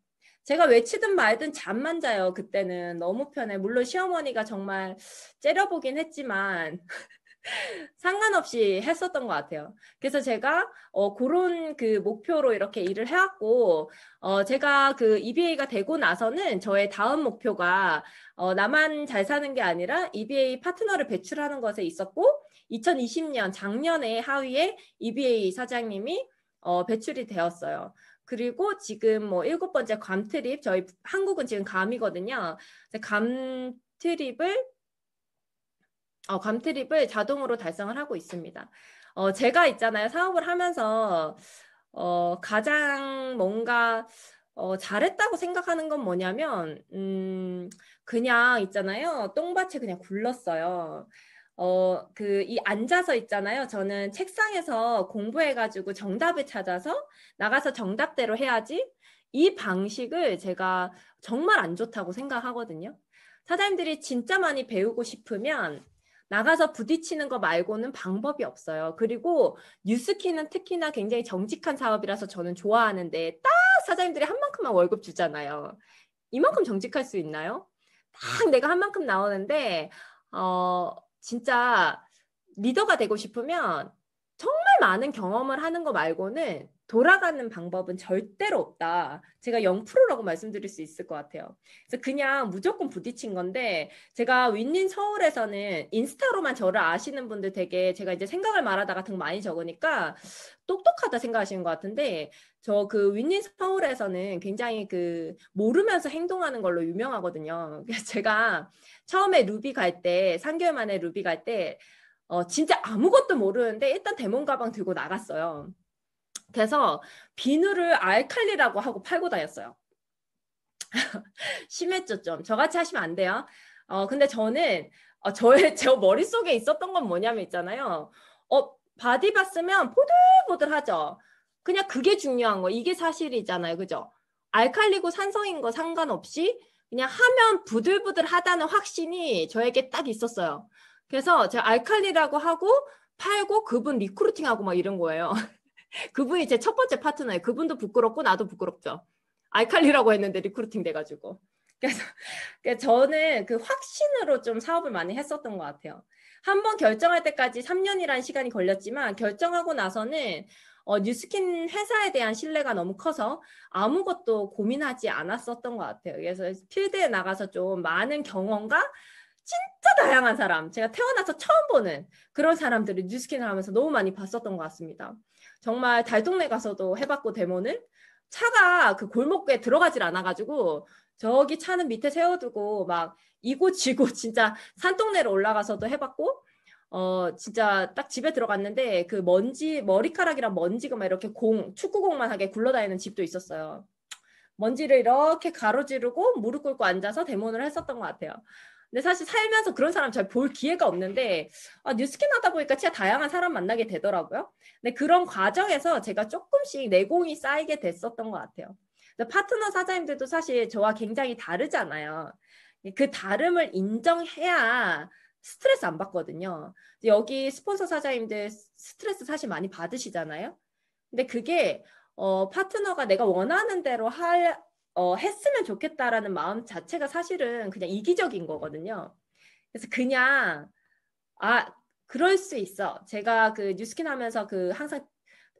제가 외치든 말든 잠만 자요. 그때는 너무 편해. 물론 시어머니가 정말 째려보긴 했지만 상관없이 했었던 것 같아요. 그래서 제가 그런 그 목표로 이렇게 일을 해왔고, 제가 그 EBA가 되고 나서는 저의 다음 목표가 나만 잘 사는 게 아니라 EBA 파트너를 배출하는 것에 있었고, 2020년 작년에 하위에 EBA 사장님이 배출이 되었어요. 그리고 지금 뭐 7번째 괌 트립, 저희 한국은 지금 괌이거든요. 괌 트립을 괌 트립을 자동으로 달성을 하고 있습니다. 제가 있잖아요. 사업을 하면서 가장 뭔가 잘했다고 생각하는 건 뭐냐면 그냥 있잖아요. 똥밭에 그냥 굴렀어요. 이 앉아서 있잖아요. 저는 책상에서 공부해가지고 정답을 찾아서 나가서 정답대로 해야지. 이 방식을 제가 정말 안 좋다고 생각하거든요. 사장님들이 진짜 많이 배우고 싶으면 나가서 부딪히는 거 말고는 방법이 없어요. 그리고 뉴스키는 특히나 굉장히 정직한 사업이라서 저는 좋아하는데 딱 사장님들이 한 만큼만 월급 주잖아요. 이만큼 정직할 수 있나요? 딱 내가 한 만큼 나오는데 진짜 리더가 되고 싶으면 정말 많은 경험을 하는 거 말고는 돌아가는 방법은 절대로 없다. 제가 0%라고 말씀드릴 수 있을 것 같아요. 그래서 그냥 무조건 부딪힌 건데 제가 윈윈 서울에서는 인스타로만 저를 아시는 분들 되게 제가 이제 생각을 말하다가 등 많이 적으니까 똑똑하다 생각하시는 것 같은데 저 그 윈윈 서울에서는 굉장히 그 모르면서 행동하는 걸로 유명하거든요. 그래서 제가 처음에 루비 갈 때 3개월 만에 루비 갈 때 진짜 아무것도 모르는데 일단 데몬 가방 들고 나갔어요. 그래서 비누를 알칼리라고 하고 팔고 다녔어요. 심했죠, 좀. 저같이 하시면 안 돼요. 근데 저는 제 머릿속에 있었던 건 뭐냐면 있잖아요. 바디바 쓰면 보들보들하죠. 그냥 그게 중요한 거. 이게 사실이잖아요. 그죠? 알칼리고 산성인 거 상관없이 그냥 하면 부들부들하다는 확신이 저에게 딱 있었어요. 그래서 제가 알칼리라고 하고 팔고 그분 리크루팅하고 막 이런 거예요. 그분이 제 첫 번째 파트너예요. 그분도 부끄럽고 나도 부끄럽죠. 알칼리라고 했는데 리크루팅 돼가지고. 그래서 저는 그 확신으로 좀 사업을 많이 했었던 것 같아요. 한번 결정할 때까지 3년이라는 시간이 걸렸지만 결정하고 나서는 뉴스킨 회사에 대한 신뢰가 너무 커서 아무것도 고민하지 않았었던 것 같아요. 그래서 필드에 나가서 좀 많은 경험과 진짜 다양한 사람, 제가 태어나서 처음 보는 그런 사람들을 뉴스킨을 하면서 너무 많이 봤었던 것 같습니다. 정말 달동네 가서도 해봤고 데모는 차가 그 골목에 들어가질 않아가지고 저기 차는 밑에 세워두고 막 이고지고 진짜 산동네로 올라가서도 해봤고 진짜 딱 집에 들어갔는데 그 먼지 머리카락이랑 먼지가 막 이렇게 축구공만 하게 굴러다니는 집도 있었어요. 먼지를 이렇게 가로지르고 무릎 꿇고 앉아서 데모를 했었던 것 같아요. 근데 사실 살면서 그런 사람 잘 볼 기회가 없는데 뉴스킨 하다 보니까 진짜 다양한 사람 만나게 되더라고요. 근데 그런 과정에서 제가 조금씩 내공이 쌓이게 됐었던 것 같아요. 파트너 사장님들도 사실 저와 굉장히 다르잖아요. 그 다름을 인정해야 스트레스 안 받거든요. 여기 스폰서 사장님들 스트레스 사실 많이 받으시잖아요. 근데 그게 파트너가 내가 원하는 대로 했으면 좋겠다라는 마음 자체가 사실은 그냥 이기적인 거거든요. 그래서 그냥 그럴 수 있어. 제가 그 뉴스킨 하면서 그 항상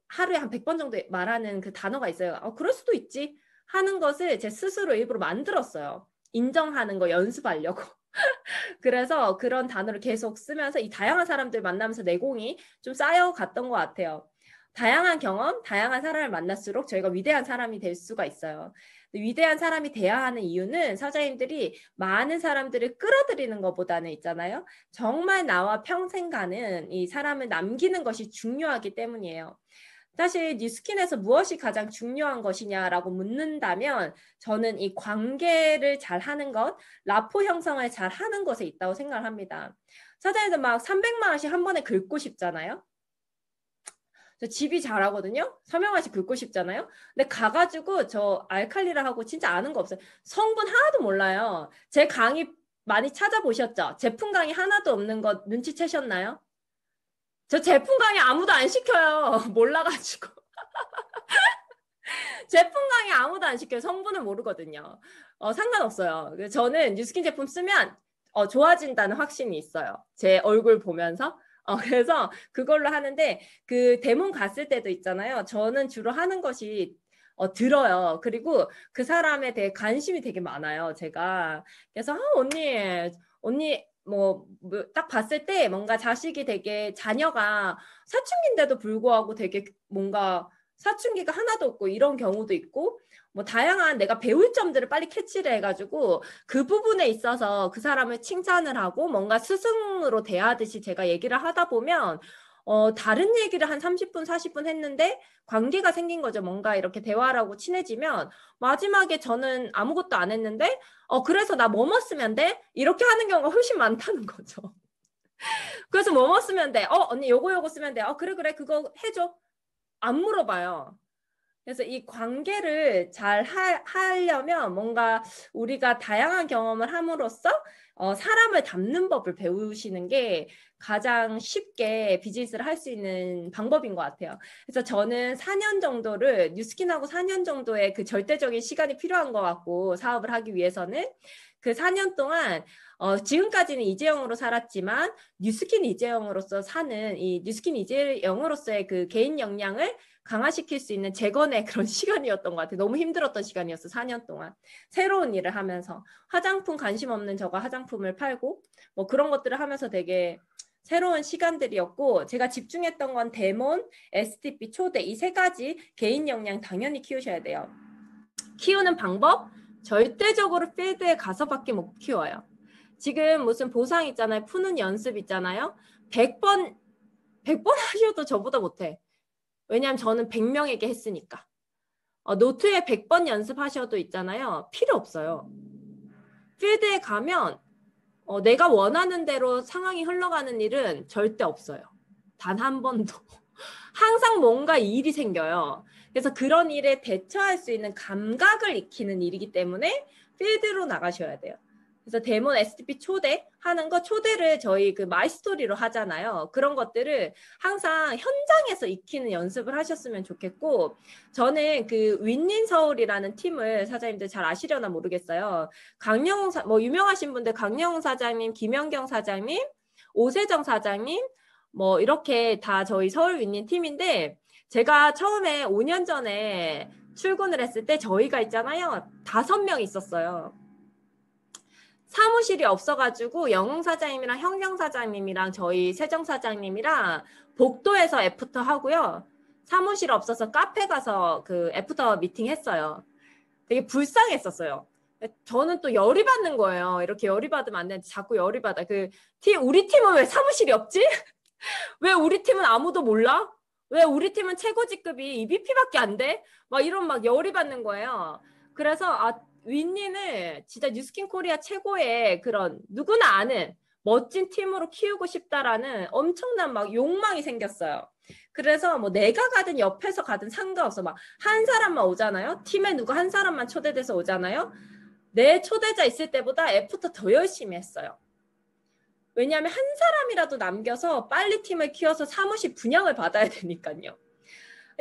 하루에 한 100번 정도 말하는 그 단어가 있어요. 그럴 수도 있지 하는 것을 제 스스로 일부러 만들었어요. 인정하는 거 연습하려고. 그래서 그런 단어를 계속 쓰면서 이 다양한 사람들 만나면서 내공이 좀 쌓여갔던 것 같아요. 다양한 경험, 다양한 사람을 만날수록 저희가 위대한 사람이 될 수가 있어요. 위대한 사람이 돼야 하는 이유는 사장님들이 많은 사람들을 끌어들이는 것보다는 있잖아요. 정말 나와 평생 가는 이 사람을 남기는 것이 중요하기 때문이에요. 사실 뉴스킨에서 무엇이 가장 중요한 것이냐라고 묻는다면 저는 이 관계를 잘 하는 것, 라포 형성을 잘 하는 것에 있다고 생각을 합니다. 사장님들 막 300만 원씩 한 번에 긁고 싶잖아요. 저 집이 잘하거든요. 서명하시 긁고 싶잖아요. 근데 가가지고 저 알칼리라 하고 진짜 아는 거 없어요. 성분 하나도 몰라요. 제 강의 많이 찾아보셨죠? 제품 강의 하나도 없는 거 눈치채셨나요? 저 제품 강의 아무도 안 시켜요. 몰라가지고. 제품 강의 아무도 안 시켜요. 성분은 모르거든요. 상관없어요. 저는 뉴스킨 제품 쓰면 좋아진다는 확신이 있어요. 제 얼굴 보면서. 그래서 그걸로 하는데 그 대문 갔을 때도 있잖아요. 저는 주로 하는 것이 들어요. 그리고 그 사람에 대해 관심이 되게 많아요. 제가. 그래서 언니 딱 봤을 때 뭔가 자식이 되게 자녀가 사춘기인데도 불구하고 되게 뭔가 사춘기가 하나도 없고 이런 경우도 있고 뭐 다양한 내가 배울 점들을 빨리 캐치를 해가지고 그 부분에 있어서 그 사람을 칭찬을 하고 뭔가 스승으로 대하듯이 제가 얘기를 하다 보면 다른 얘기를 한 30분, 40분 했는데 관계가 생긴 거죠. 뭔가 이렇게 대화를 하고 친해지면 마지막에 저는 아무것도 안 했는데 그래서 나 뭐뭐 쓰면 돼? 이렇게 하는 경우가 훨씬 많다는 거죠. 그래서 뭐뭐 쓰면 돼? 언니 요거 쓰면 돼. 그래 그거 해줘. 안 물어봐요. 그래서 이 관계를 잘 하려면 뭔가 우리가 다양한 경험을 함으로써 사람을 담는 법을 배우시는 게 가장 쉽게 비즈니스를 할 수 있는 방법인 것 같아요. 그래서 저는 4년 정도를 뉴스킨하고 4년 정도의 그 절대적인 시간이 필요한 것 같고 사업을 하기 위해서는 그 4년 동안 지금까지는 이재영으로 살았지만 뉴스킨 이재영으로서 사는 이 뉴스킨 이재영으로서의 그 개인 역량을 강화시킬 수 있는 재건의 그런 시간이었던 것 같아요. 너무 힘들었던 시간이었어, 4년 동안. 새로운 일을 하면서. 화장품 관심 없는 저가 화장품을 팔고, 뭐 그런 것들을 하면서 되게 새로운 시간들이었고, 제가 집중했던 건 데몬, STP, 초대, 이 세 가지 개인 역량 당연히 키우셔야 돼요. 키우는 방법? 절대적으로 필드에 가서밖에 못 키워요. 지금 무슨 보상 있잖아요. 푸는 연습 있잖아요. 100번 하셔도 저보다 못해. 왜냐하면 저는 100명에게 했으니까. 노트에 100번 연습하셔도 있잖아요. 필요 없어요. 필드에 가면 내가 원하는 대로 상황이 흘러가는 일은 절대 없어요. 단 한 번도. 항상 뭔가 일이 생겨요. 그래서 그런 일에 대처할 수 있는 감각을 익히는 일이기 때문에 필드로 나가셔야 돼요. 그래서 데몬 SDP 초대하는 거, 초대를 저희 그 마이스토리로 하잖아요. 그런 것들을 항상 현장에서 익히는 연습을 하셨으면 좋겠고, 저는 그 윈윈 서울이라는 팀을 사장님들 잘 아시려나 모르겠어요. 뭐 유명하신 분들 강영웅 사장님, 김연경 사장님, 오세정 사장님, 뭐 이렇게 다 저희 서울 윈윈 팀인데, 제가 처음에 5년 전에 출근을 했을 때 저희가 있잖아요. 5명 있었어요. 사무실이 없어가지고 영웅 사장님이랑 현경 사장님이랑 저희 세정 사장님이랑 복도에서 애프터 하고요. 사무실 없어서 카페 가서 그 애프터 미팅 했어요. 되게 불쌍했었어요. 저는 또 열이 받는 거예요. 이렇게 열이 받으면 안 되는데 자꾸 열이 받아. 우리 팀은 왜 사무실이 없지? 왜 우리 팀은 아무도 몰라? 왜 우리 팀은 최고 직급이 EVP밖에 안 돼? 막 이런 막 열이 받는 거예요. 그래서 윈윈을 진짜 뉴스킨 코리아 최고의 그런 누구나 아는 멋진 팀으로 키우고 싶다라는 엄청난 막 욕망이 생겼어요. 그래서 뭐 내가 가든 옆에서 가든 상관없어. 막 한 사람만 오잖아요. 팀에 누구 한 사람만 초대돼서 오잖아요. 내 초대자 있을 때보다 애프터 더 열심히 했어요. 왜냐하면 한 사람이라도 남겨서 빨리 팀을 키워서 사무실 분양을 받아야 되니까요.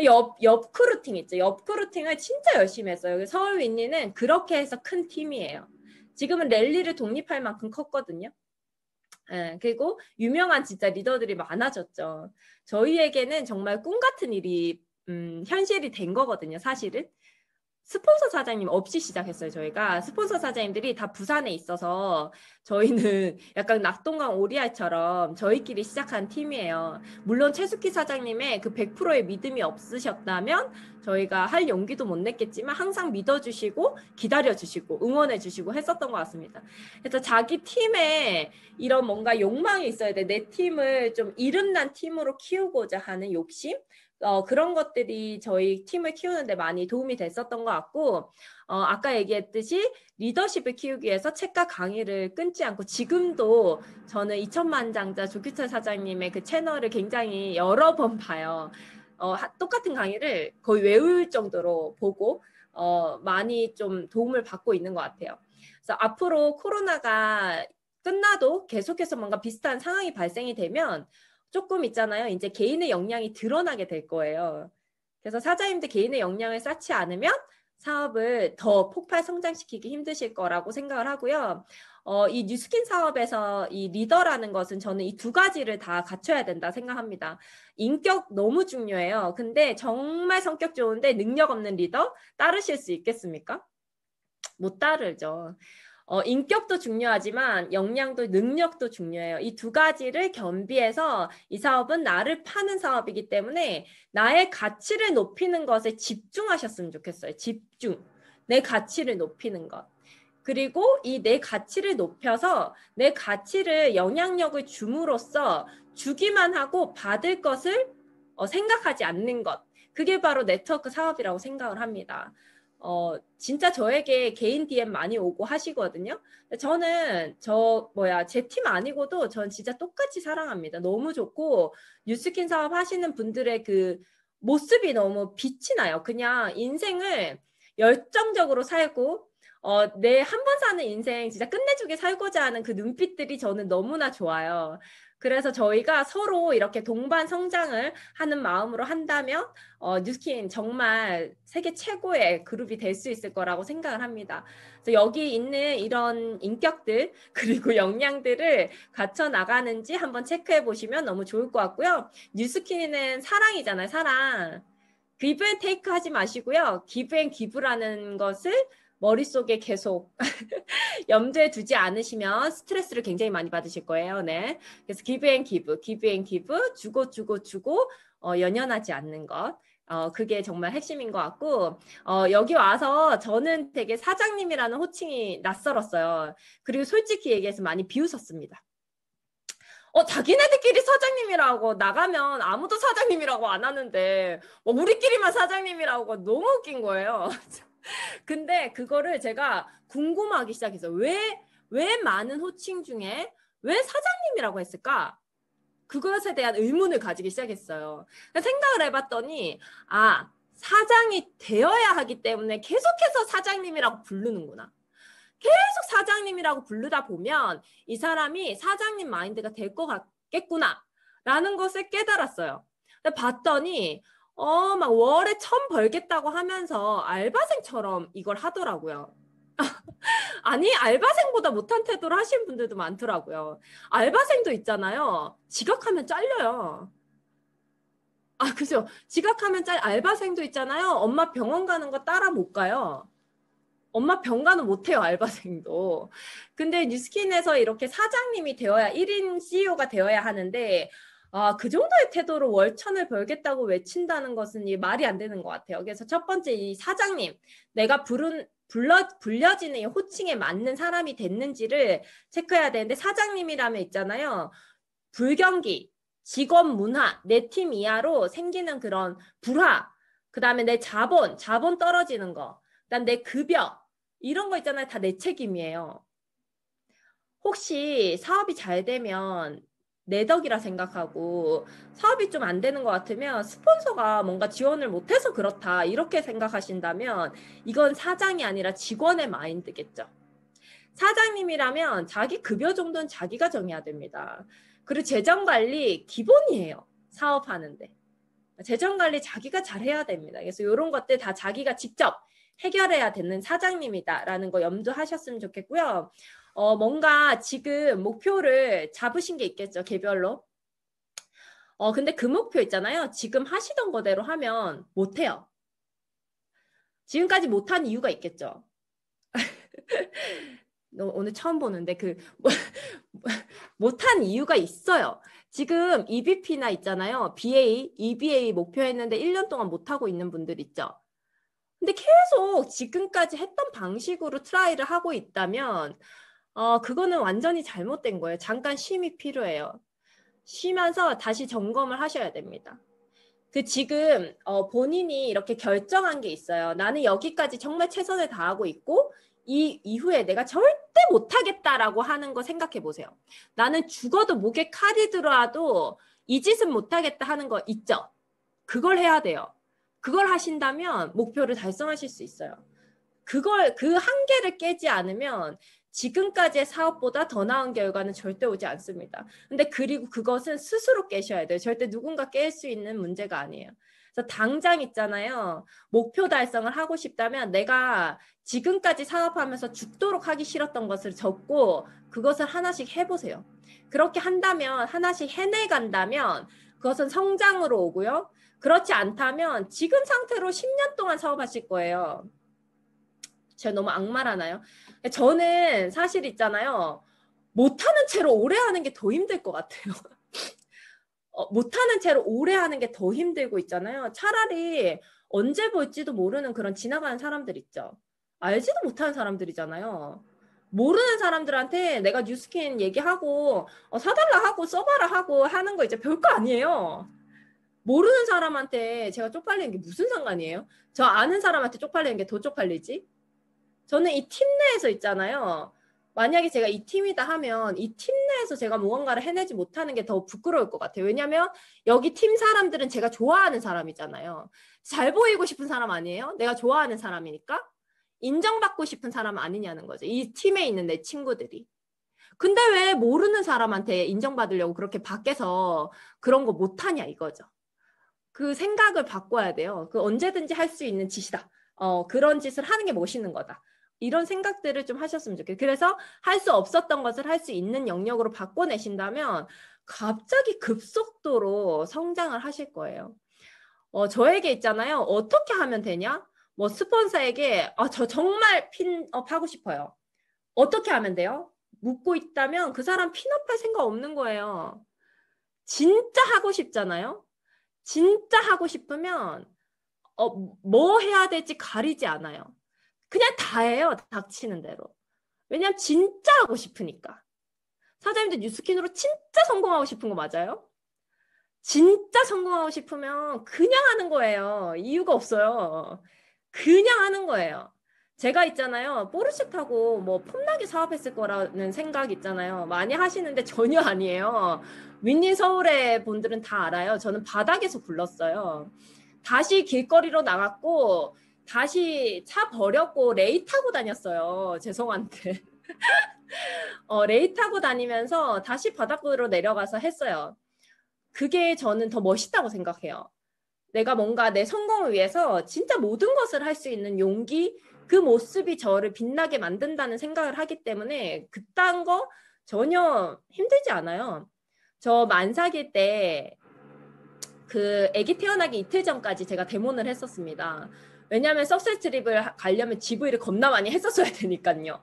옆 크루팅 있죠. 옆 크루팅을 진짜 열심히 했어요. 서울 윈니는 그렇게 해서 큰 팀이에요. 지금은 랠리를 독립할 만큼 컸거든요. 그리고 유명한 진짜 리더들이 많아졌죠. 저희에게는 정말 꿈 같은 일이 현실이 된 거거든요. 사실은. 스폰서 사장님 없이 시작했어요. 저희가 스폰서 사장님들이 다 부산에 있어서 저희는 약간 낙동강 오리알처럼 저희끼리 시작한 팀이에요. 물론 최숙희 사장님의 그 100%의 믿음이 없으셨다면 저희가 할 용기도 못 냈겠지만 항상 믿어주시고 기다려주시고 응원해주시고 했었던 것 같습니다. 그래서 자기 팀에 이런 뭔가 욕망이 있어야 돼. 내 팀을 좀 이름난 팀으로 키우고자 하는 욕심? 그런 것들이 저희 팀을 키우는데 많이 도움이 됐었던 것 같고, 아까 얘기했듯이 리더십을 키우기 위해서 책과 강의를 끊지 않고 지금도 저는 2천만장자 조규철 사장님의 그 채널을 굉장히 여러 번 봐요. 똑같은 강의를 거의 외울 정도로 보고 많이 좀 도움을 받고 있는 것 같아요. 그래서 앞으로 코로나가 끝나도 계속해서 뭔가 비슷한 상황이 발생이 되면 조금 있잖아요. 이제 개인의 역량이 드러나게 될 거예요. 그래서 사장님들 개인의 역량을 쌓지 않으면 사업을 더 폭발 성장시키기 힘드실 거라고 생각을 하고요. 이 뉴스킨 사업에서 이 리더라는 것은 저는 이 두 가지를 다 갖춰야 된다 생각합니다. 인격 너무 중요해요. 근데 정말 성격 좋은데 능력 없는 리더 따르실 수 있겠습니까? 못 따르죠. 인격도 중요하지만 역량도 능력도 중요해요. 이 두 가지를 겸비해서 이 사업은 나를 파는 사업이기 때문에 나의 가치를 높이는 것에 집중하셨으면 좋겠어요. 집중. 내 가치를 높이는 것. 그리고 이 내 가치를 높여서 내 가치를 영향력을 줌으로써 주기만 하고 받을 것을 생각하지 않는 것. 그게 바로 네트워크 사업이라고 생각을 합니다. 진짜 저에게 개인 DM 많이 오고 하시거든요. 저는 제 팀 아니고도 전 진짜 똑같이 사랑합니다. 너무 좋고 뉴스킨 사업 하시는 분들의 그 모습이 너무 빛이 나요. 그냥 인생을 열정적으로 살고 내 한 번 사는 인생 진짜 끝내주게 살고자 하는 그 눈빛들이 저는 너무나 좋아요. 그래서 저희가 서로 이렇게 동반 성장을 하는 마음으로 한다면 뉴스킨 정말 세계 최고의 그룹이 될 수 있을 거라고 생각을 합니다. 그래서 여기 있는 이런 인격들 그리고 역량들을 갖춰 나가는지 한번 체크해 보시면 너무 좋을 것 같고요. 뉴스킨은 사랑이잖아요. 사랑. 기브 앤 테이크 하지 마시고요. 기브 앤 기브라는 것을 머릿속에 계속 염두에 두지 않으시면 스트레스를 굉장히 많이 받으실 거예요. 네. 그래서 give and give, give and give, 주고 주고 주고 연연하지 않는 것. 그게 정말 핵심인 것 같고 여기 와서 저는 되게 사장님이라는 호칭이 낯설었어요. 그리고 솔직히 얘기해서 많이 비웃었습니다. 자기네들끼리 사장님이라고 나가면 아무도 사장님이라고 안 하는데 우리끼리만 사장님이라고 너무 웃긴 거예요. 근데 그거를 제가 궁금하기 시작했어요. 왜 많은 호칭 중에 왜 사장님이라고 했을까? 그것에 대한 의문을 가지기 시작했어요. 생각을 해봤더니 사장이 되어야 하기 때문에 계속해서 사장님이라고 부르는구나. 계속 사장님이라고 부르다 보면 이 사람이 사장님 마인드가 될 것 같겠구나 라는 것을 깨달았어요. 봤더니 막 월에 1,000 벌겠다고 하면서 알바생처럼 이걸 하더라고요. 아니 알바생보다 못한 태도를 하시는 분들도 많더라고요. 알바생도 있잖아요. 지각하면 잘려요. 그죠? 지각하면 알바생도 있잖아요. 엄마 병원 가는 거 따라 못 가요. 엄마 병가는 못해요, 알바생도. 근데 뉴스킨에서 이렇게 사장님이 되어야 1인 CEO가 되어야 하는데 그 정도의 태도로 월 1,000을 벌겠다고 외친다는 것은 말이 안 되는 것 같아요. 그래서 첫 번째 이 사장님, 내가 불려지는 이 호칭에 맞는 사람이 됐는지를 체크해야 되는데 사장님이라면 있잖아요. 불경기, 직원 문화, 내 팀 이하로 생기는 그런 불화, 그 다음에 내 자본 떨어지는 거, 그다음 내 급여, 이런 거 있잖아요. 다 내 책임이에요. 혹시 사업이 잘 되면 내 덕이라 생각하고 사업이 좀 안 되는 것 같으면 스폰서가 뭔가 지원을 못해서 그렇다 이렇게 생각하신다면 이건 사장이 아니라 직원의 마인드겠죠. 사장님이라면 자기 급여 정도는 자기가 정해야 됩니다. 그리고 재정관리 기본이에요. 사업하는데. 재정관리 자기가 잘해야 됩니다. 그래서 이런 것들 다 자기가 직접 해결해야 되는 사장님이다라는 거 염두하셨으면 좋겠고요. 뭔가 지금 목표를 잡으신 게 있겠죠. 개별로. 근데 그 목표 있잖아요. 지금 하시던 거대로 하면 못해요. 지금까지 못한 이유가 있겠죠. 오늘 처음 보는데 못한 이유가 있어요. 지금 EBP나 있잖아요. BA, EBA 목표했는데 1년 동안 못하고 있는 분들 있죠. 근데 계속 지금까지 했던 방식으로 트라이를 하고 있다면 그거는 완전히 잘못된 거예요. 잠깐 쉼이 필요해요. 쉬면서 다시 점검을 하셔야 됩니다. 지금 본인이 이렇게 결정한 게 있어요. 나는 여기까지 정말 최선을 다하고 있고 이 이후에 내가 절대 못하겠다라고 하는 거 생각해 보세요. 나는 죽어도 목에 칼이 들어와도 이 짓은 못하겠다 하는 거 있죠? 그걸 해야 돼요. 그걸 하신다면 목표를 달성하실 수 있어요. 그 한계를 깨지 않으면 지금까지의 사업보다 더 나은 결과는 절대 오지 않습니다. 근데 그리고 그것은 스스로 깨셔야 돼요. 절대 누군가 깰 수 있는 문제가 아니에요. 그래서 당장 있잖아요. 목표 달성을 하고 싶다면 내가 지금까지 사업하면서 죽도록 하기 싫었던 것을 적고 그것을 하나씩 해보세요. 그렇게 한다면 하나씩 해내간다면 그것은 성장으로 오고요. 그렇지 않다면 지금 상태로 10년 동안 사업하실 거예요. 제가 너무 악말하나요? 저는 사실 있잖아요. 못하는 채로 오래 하는 게 더 힘들 것 같아요. 못하는 채로 오래 하는 게 더 힘들고 있잖아요. 차라리 언제 볼지도 모르는 그런 지나가는 사람들 있죠. 알지도 못하는 사람들이잖아요. 모르는 사람들한테 내가 뉴스킨 얘기하고 사달라 하고 써봐라 하고 하는 거 이제 별거 아니에요. 모르는 사람한테 제가 쪽팔리는 게 무슨 상관이에요? 저 아는 사람한테 쪽팔리는 게 더 쪽팔리지? 저는 이 팀 내에서 있잖아요. 만약에 제가 이 팀이다 하면 이 팀 내에서 제가 무언가를 해내지 못하는 게 더 부끄러울 것 같아요. 왜냐하면 여기 팀 사람들은 제가 좋아하는 사람이잖아요. 잘 보이고 싶은 사람 아니에요? 내가 좋아하는 사람이니까? 인정받고 싶은 사람 아니냐는 거죠. 이 팀에 있는 내 친구들이. 근데 왜 모르는 사람한테 인정받으려고 그렇게 밖에서 그런 거 못하냐 이거죠. 그 생각을 바꿔야 돼요. 그 언제든지 할 수 있는 짓이다. 그런 짓을 하는 게 멋있는 거다. 이런 생각들을 좀 하셨으면 좋겠어요. 그래서 할 수 없었던 것을 할 수 있는 영역으로 바꿔내신다면 갑자기 급속도로 성장을 하실 거예요. 저에게 있잖아요. 어떻게 하면 되냐? 뭐 스폰서에게 저 정말 핀업하고 싶어요. 어떻게 하면 돼요? 묻고 있다면 그 사람 핀업할 생각 없는 거예요. 진짜 하고 싶잖아요. 진짜 하고 싶으면 뭐 해야 될지 가리지 않아요. 그냥 다 해요. 닥치는 대로. 왜냐면 진짜 하고 싶으니까. 사장님들 뉴스킨으로 진짜 성공하고 싶은 거 맞아요? 진짜 성공하고 싶으면 그냥 하는 거예요. 이유가 없어요. 그냥 하는 거예요. 제가 있잖아요. 포르쉐 타고 뭐 폼나게 사업했을 거라는 생각 있잖아요. 많이 하시는데 전혀 아니에요. 윈윈 서울의 분들은 다 알아요. 저는 바닥에서 굴렀어요. 다시 길거리로 나갔고 다시 차 버렸고 레이 타고 다녔어요. 죄송한데. 레이 타고 다니면서 다시 바닥으로 내려가서 했어요. 그게 저는 더 멋있다고 생각해요. 내가 뭔가 내 성공을 위해서 진짜 모든 것을 할 수 있는 용기, 그 모습이 저를 빛나게 만든다는 생각을 하기 때문에 그딴 거 전혀 힘들지 않아요. 저 만삭일 때 그 아기 태어나기 이틀 전까지 제가 데모를 했었습니다. 왜냐하면 석셀 트립을 가려면 GV를 겁나 많이 했었어야 되니까요.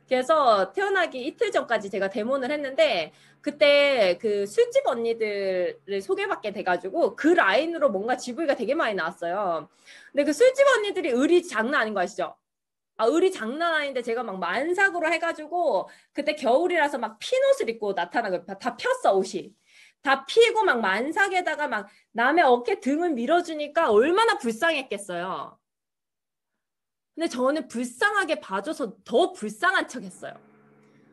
그래서 태어나기 이틀 전까지 제가 데모를 했는데 그때 그 술집 언니들을 소개받게 돼가지고 그 라인으로 뭔가 GV가 되게 많이 나왔어요. 근데 그 술집 언니들이 의리 장난 아닌 거 아시죠? 의리 장난 아닌데 제가 막 만삭으로 해가지고 그때 겨울이라서 막 핀 옷을 입고 나타나고 다 폈어 옷이. 다 피고 막 만삭에다가 막 남의 어깨 등을 밀어주니까 얼마나 불쌍했겠어요. 근데 저는 불쌍하게 봐줘서 더 불쌍한 척 했어요.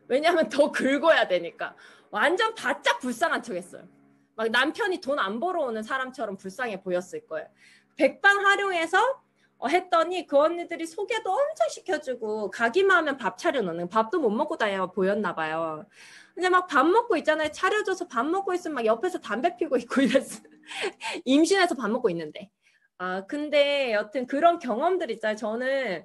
왜냐하면 더 긁어야 되니까. 완전 바짝 불쌍한 척 했어요. 막 남편이 돈 안 벌어오는 사람처럼 불쌍해 보였을 거예요. 백방 활용해서 했더니 그 언니들이 소개도 엄청 시켜주고 가기만 하면 밥 차려놓는, 밥도 못 먹고 다녀 보였나 봐요. 근데 막 밥 먹고 있잖아요. 차려줘서 밥 먹고 있으면 막 옆에서 담배 피고 있고 이랬어. 임신해서 밥 먹고 있는데. 근데 여튼 그런 경험들 있잖아요. 저는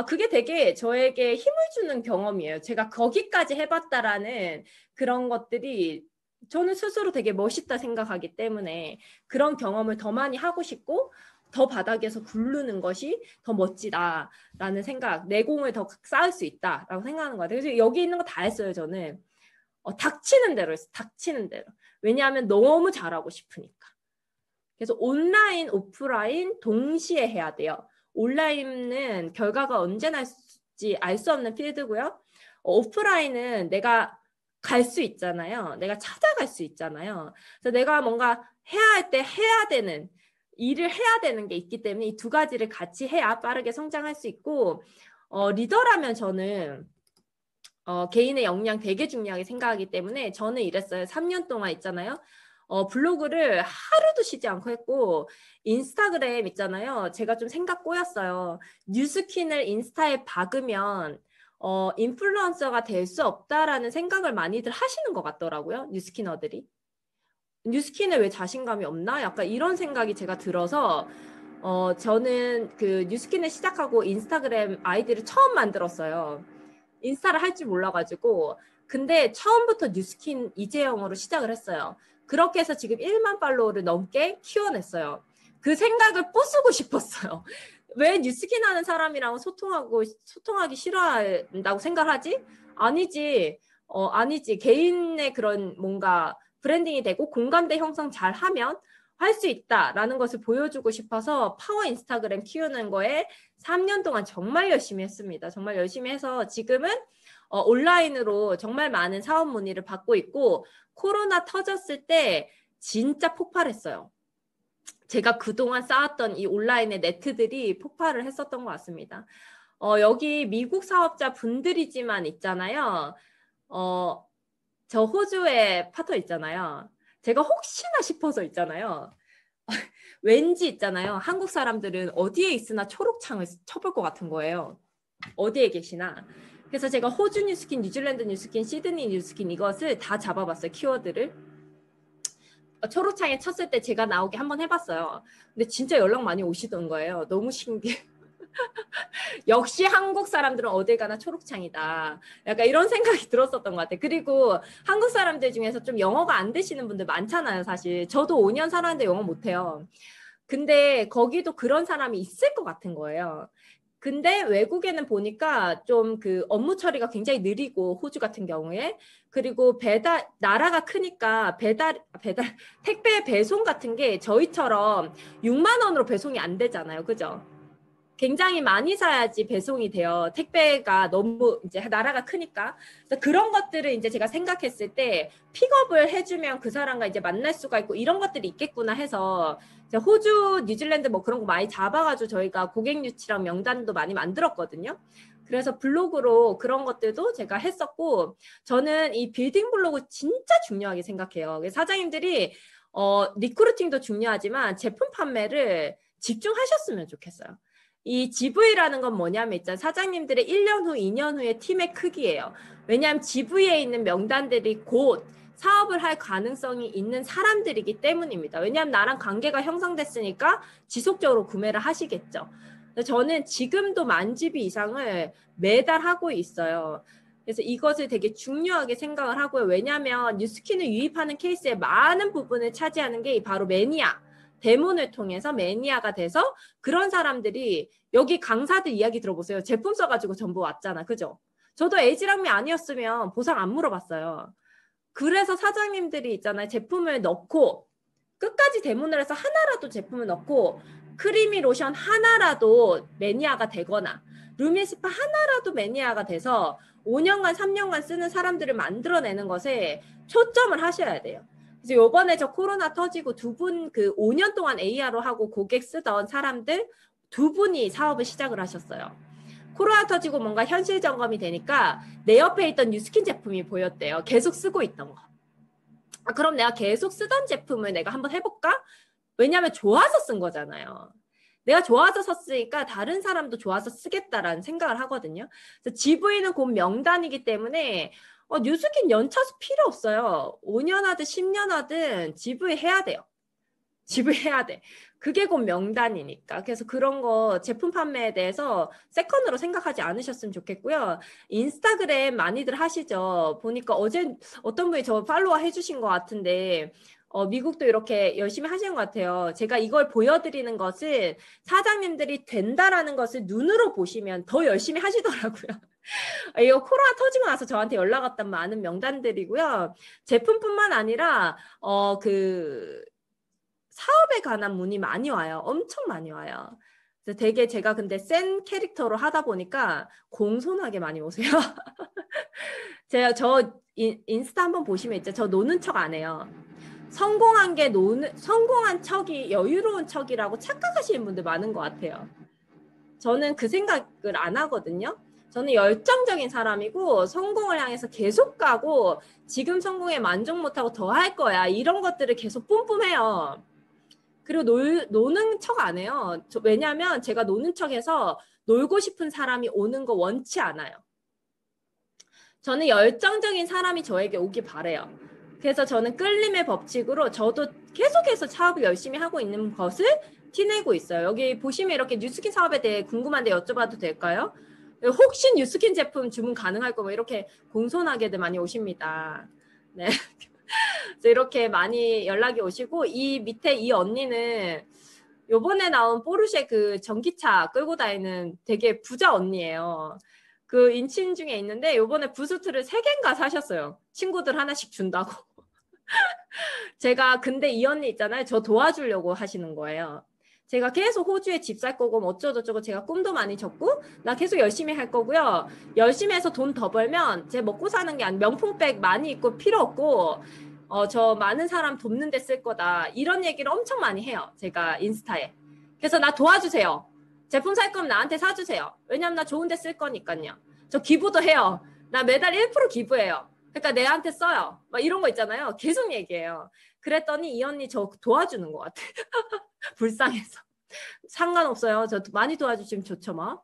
그게 되게 저에게 힘을 주는 경험이에요. 제가 거기까지 해봤다라는 그런 것들이 저는 스스로 되게 멋있다 생각하기 때문에 그런 경험을 더 많이 하고 싶고 더 바닥에서 굴르는 것이 더 멋지다라는 생각, 내공을 더 쌓을 수 있다라고 생각하는 것 같아요. 그래서 여기 있는 거 다 했어요, 저는. 닥치는 대로 했어요, 닥치는 대로. 왜냐하면 너무 잘하고 싶으니까. 그래서 온라인, 오프라인 동시에 해야 돼요. 온라인은 결과가 언제 날지 알 수 없는 필드고요. 오프라인은 내가 갈 수 있잖아요. 내가 찾아갈 수 있잖아요. 그래서 내가 뭔가 해야 할 때 해야 되는 일을 해야 되는 게 있기 때문에 이 두 가지를 같이 해야 빠르게 성장할 수 있고 리더라면 저는 개인의 역량 되게 중요하게 생각하기 때문에 저는 이랬어요. 3년 동안 있잖아요. 블로그를 하루도 쉬지 않고 했고 인스타그램 있잖아요. 제가 좀 생각 꼬였어요. 뉴스킨을 인스타에 박으면 인플루언서가 될 수 없다라는 생각을 많이들 하시는 것 같더라고요. 뉴스키너들이. 뉴스킨에 왜 자신감이 없나? 약간 이런 생각이 제가 들어서 저는 그 뉴스킨을 시작하고 인스타그램 아이디를 처음 만들었어요. 인스타를 할 줄 몰라가지고. 근데 처음부터 뉴스킨 이재영으로 시작을 했어요. 그렇게 해서 지금 1만 팔로워를 넘게 키워냈어요. 그 생각을 부수고 싶었어요. 왜 뉴스킨 하는 사람이랑 소통하기 싫어한다고 생각하지? 아니지. 아니지. 개인의 그런 뭔가 브랜딩이 되고 공감대 형성 잘 하면 할 수 있다라는 것을 보여주고 싶어서 파워 인스타그램 키우는 거에 3년 동안 정말 열심히 했습니다. 정말 열심히 해서 지금은 온라인으로 정말 많은 사업 문의를 받고 있고 코로나 터졌을 때 진짜 폭발했어요. 제가 그동안 쌓았던 이 온라인의 네트들이 폭발을 했었던 것 같습니다. 여기 미국 사업자 분들이지만 있잖아요. 저 호주에 파터 있잖아요. 제가 혹시나 싶어서 있잖아요. 왠지 있잖아요. 한국 사람들은 어디에 있으나 초록창을 쳐볼 것 같은 거예요. 어디에 계시나. 그래서 제가 호주 뉴스킨, 뉴질랜드 뉴스킨, 시드니 뉴스킨 이것을 다 잡아봤어요. 키워드를. 초록창에 쳤을 때 제가 나오게 한번 해봤어요. 근데 진짜 연락 많이 오시던 거예요. 너무 신기해. 역시 한국 사람들은 어딜 가나 초록창이다. 약간 이런 생각이 들었었던 것 같아요. 그리고 한국 사람들 중에서 좀 영어가 안 되시는 분들 많잖아요, 사실. 저도 5년 살았는데 영어 못해요. 근데 거기도 그런 사람이 있을 것 같은 거예요. 근데 외국에는 보니까 좀 그 업무 처리가 굉장히 느리고 호주 같은 경우에 그리고 나라가 크니까 택배 배송 같은 게 저희처럼 6만 원으로 배송이 안 되잖아요. 그죠? 굉장히 많이 사야지 배송이 돼요. 택배가 너무 이제 나라가 크니까. 그래서 그런 것들을 이제 제가 생각했을 때 픽업을 해주면 그 사람과 이제 만날 수가 있고 이런 것들이 있겠구나 해서 호주, 뉴질랜드 뭐 그런 거 많이 잡아가지고 저희가 고객 유치랑 명단도 많이 만들었거든요. 그래서 블로그로 그런 것들도 제가 했었고 저는 이 빌딩 블로그 진짜 중요하게 생각해요. 사장님들이 리크루팅도 중요하지만 제품 판매를 집중하셨으면 좋겠어요. 이 GV라는 건 뭐냐면 있잖아요. 사장님들의 1년 후, 2년 후의 팀의 크기예요. 왜냐하면 GV에 있는 명단들이 곧 사업을 할 가능성이 있는 사람들이기 때문입니다. 왜냐하면 나랑 관계가 형성됐으니까 지속적으로 구매를 하시겠죠. 저는 지금도 10,000GB 이상을 매달 하고 있어요. 그래서 이것을 되게 중요하게 생각을 하고요. 왜냐하면 뉴스킨을 유입하는 케이스의 많은 부분을 차지하는 게 바로 매니아. 대문을 통해서 매니아가 돼서 그런 사람들이 여기 강사들 이야기 들어보세요. 제품 써가지고 전부 왔잖아. 그죠? 저도 에이지랑미 아니었으면 보상 안 물어봤어요. 그래서 사장님들이 있잖아요. 제품을 넣고 끝까지 대문을 해서 하나라도 제품을 넣고 크리미 로션 하나라도 매니아가 되거나 루미스파 하나라도 매니아가 돼서 5년간 3년간 쓰는 사람들을 만들어내는 것에 초점을 하셔야 돼요. 그래서 요번에 저 코로나 터지고 두 분 그 5년 동안 AR로 하고 고객 쓰던 사람들 두 분이 사업을 시작을 하셨어요. 코로나 터지고 뭔가 현실 점검이 되니까 내 옆에 있던 뉴스킨 제품이 보였대요. 계속 쓰고 있던 거. 그럼 내가 계속 쓰던 제품을 내가 한번 해볼까? 왜냐하면 좋아서 쓴 거잖아요. 내가 좋아서 썼으니까 다른 사람도 좋아서 쓰겠다라는 생각을 하거든요. 그래서 GV는 곧 명단이기 때문에 뉴스킨 연차수 필요 없어요. 5년 하든 10년 하든 GV 해야 돼요. 지불해야 돼. 그게 곧 명단이니까. 그래서 그런 거 제품 판매에 대해서 세컨으로 생각하지 않으셨으면 좋겠고요. 인스타그램 많이들 하시죠. 보니까 어제 어떤 분이 저 팔로워 해주신 것 같은데 미국도 이렇게 열심히 하시는 것 같아요. 제가 이걸 보여드리는 것은 사장님들이 된다라는 것을 눈으로 보시면 더 열심히 하시더라고요. 이거 코로나 터지고 나서 저한테 연락 왔던 많은 명단들이고요. 제품뿐만 아니라 사업에 관한 문의 많이 와요. 엄청 많이 와요. 그래서 되게 제가 근데 센 캐릭터로 하다 보니까 공손하게 많이 오세요. 저 인스타 한번 보시면 있죠. 저 노는 척 안 해요. 성공한 척이 여유로운 척이라고 착각하시는 분들 많은 것 같아요. 저는 그 생각을 안 하거든요. 저는 열정적인 사람이고 성공을 향해서 계속 가고 지금 성공에 만족 못하고 더 할 거야. 이런 것들을 계속 뿜뿜해요. 그리고 노는 척 안 해요. 왜냐하면 제가 노는 척해서 놀고 싶은 사람이 오는 거 원치 않아요. 저는 열정적인 사람이 저에게 오길 바래요. 그래서 저는 끌림의 법칙으로 저도 계속해서 사업을 열심히 하고 있는 것을 티내고 있어요. 여기 보시면 이렇게 뉴스킨 사업에 대해 궁금한데 여쭤봐도 될까요? 혹시 뉴스킨 제품 주문 가능할 거면 이렇게 공손하게들 많이 오십니다. 네. 그래서 이렇게 많이 연락이 오시고, 이 밑에 이 언니는 요번에 나온 포르쉐 그 전기차 끌고 다니는 되게 부자 언니예요. 그 인친 중에 있는데 요번에 부스트를 3개인가 사셨어요. 친구들 하나씩 준다고. 제가 근데 이 언니 있잖아요. 저 도와주려고 하시는 거예요. 제가 계속 호주에 집 살 거고 뭐 어쩌고저쩌고 제가 꿈도 많이 졌고 나 계속 열심히 할 거고요. 열심히 해서 돈 더 벌면 제 먹고 사는 게 아니라 명품백 많이 입고 필요 없고 저 많은 사람 돕는 데 쓸 거다. 이런 얘기를 엄청 많이 해요. 제가 인스타에. 그래서 나 도와주세요. 제품 살 거면 나한테 사주세요. 왜냐면 나 좋은 데 쓸 거니까요. 저 기부도 해요. 나 매달 1% 기부해요. 그러니까 내한테 써요. 막 이런 거 있잖아요. 계속 얘기해요. 그랬더니 이 언니 저 도와주는 것 같아. 불쌍해서. 상관없어요. 저 많이 도와주시면 좋죠, 뭐.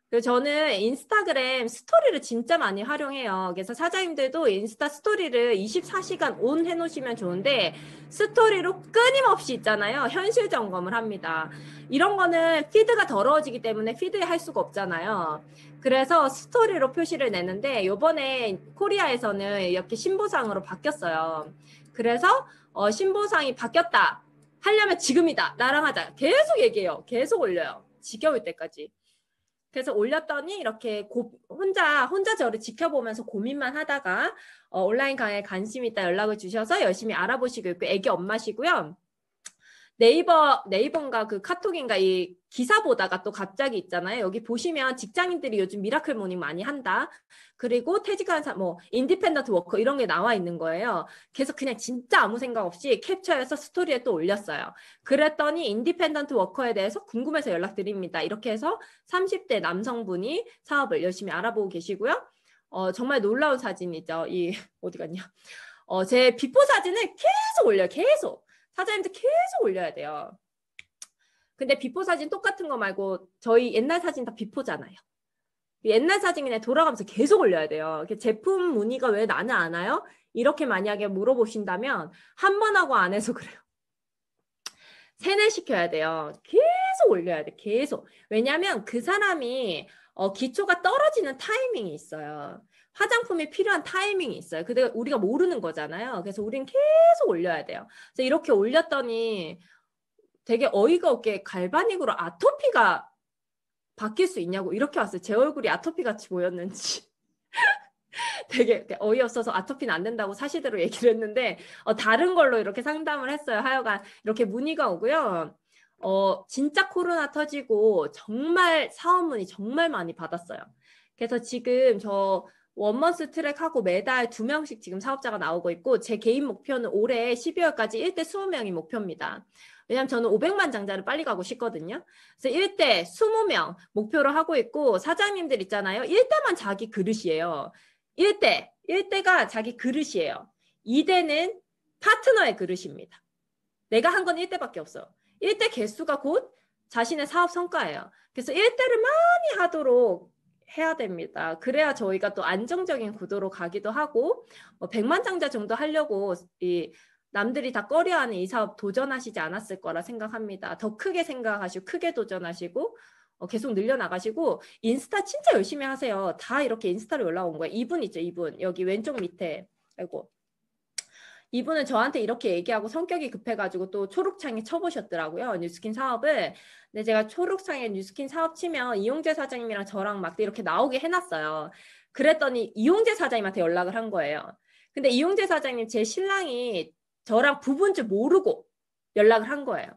그래서 저는 인스타그램 스토리를 진짜 많이 활용해요. 그래서 사장님들도 인스타 스토리를 24시간 온 해놓으시면 좋은데 스토리로 끊임없이 있잖아요. 현실 점검을 합니다. 이런 거는 피드가 더러워지기 때문에 피드에 할 수가 없잖아요. 그래서 스토리로 표시를 내는데 요번에 코리아에서는 이렇게 신보상으로 바뀌었어요. 그래서 신보상이 바뀌었다. 하려면 지금이다. 나랑 하자. 계속 얘기해요. 계속 올려요. 지겨울 때까지. 그래서 올렸더니 이렇게 혼자 저를 지켜보면서 고민만 하다가 온라인 강의에 관심 있다 연락을 주셔서 열심히 알아보시고 있고 애기 엄마시고요. 네이버인가 그 카톡인가 이 기사 보다가 또 갑자기 있잖아요. 여기 보시면 직장인들이 요즘 미라클 모닝 많이 한다. 그리고 퇴직한 사람, 뭐 인디펜던트 워커 이런 게 나와 있는 거예요. 그래서 그냥 진짜 아무 생각 없이 캡처해서 스토리에 또 올렸어요. 그랬더니 인디펜던트 워커에 대해서 궁금해서 연락드립니다. 이렇게 해서 30대 남성분이 사업을 열심히 알아보고 계시고요. 정말 놀라운 사진이죠. 이 어디 갔냐? 제 비포 사진을 계속 올려요. 계속. 사장님들 계속 올려야 돼요. 근데 비포 사진 똑같은 거 말고 저희 옛날 사진 다 비포잖아요. 옛날 사진 그냥 돌아가면서 계속 올려야 돼요. 제품 문의가 왜 나는 안 와요? 이렇게 만약에 물어보신다면 한 번 하고 안 해서 그래요. 세뇌시켜야 돼요. 계속 올려야 돼. 계속. 왜냐하면 그 사람이 기초가 떨어지는 타이밍이 있어요. 화장품이 필요한 타이밍이 있어요. 근데 우리가 모르는 거잖아요. 그래서 우리는 계속 올려야 돼요. 그래서 이렇게 올렸더니 되게 어이가 없게 갈바닉으로 아토피가 바뀔 수 있냐고 이렇게 왔어요. 제 얼굴이 아토피 같이 보였는지. 되게 어이없어서 아토피는 안 된다고 사실대로 얘기를 했는데 다른 걸로 이렇게 상담을 했어요. 하여간 이렇게 문의가 오고요. 진짜 코로나 터지고 정말 사업 문의 정말 많이 받았어요. 그래서 지금 저 원먼스 트랙하고 매달 2명씩 지금 사업자가 나오고 있고 제 개인 목표는 올해 12월까지 1대 20명이 목표입니다. 왜냐면 저는 500만 장자를 빨리 가고 싶거든요. 그래서 1대 20명 목표로 하고 있고 사장님들 있잖아요. 1대만 자기 그릇이에요. 1대가 자기 그릇이에요. 2대는 파트너의 그릇입니다. 내가 한 건 1대밖에 없어. 1대 개수가 곧 자신의 사업 성과예요. 그래서 1대를 많이 하도록 해야 됩니다. 그래야 저희가 또 안정적인 구도로 가기도 하고 100만 장자 정도 하려고 남들이 다 꺼려하는 이 사업 도전하시지 않았을 거라 생각합니다. 더 크게 생각하시고 크게 도전하시고 계속 늘려나가시고 인스타 진짜 열심히 하세요. 다 이렇게 인스타로 올라온 거예요. 이분 있죠. 이분 여기 왼쪽 밑에 아이고 이분은 저한테 이렇게 얘기하고 성격이 급해가지고 또 초록창에 쳐보셨더라고요. 뉴스킨 사업을. 근데 제가 초록창에 뉴스킨 사업 치면 이용재 사장님이랑 저랑 막 이렇게 나오게 해놨어요. 그랬더니 이용재 사장님한테 연락을 한 거예요. 근데 이용재 사장님 제 신랑이 저랑 부부인 줄 모르고 연락을 한 거예요.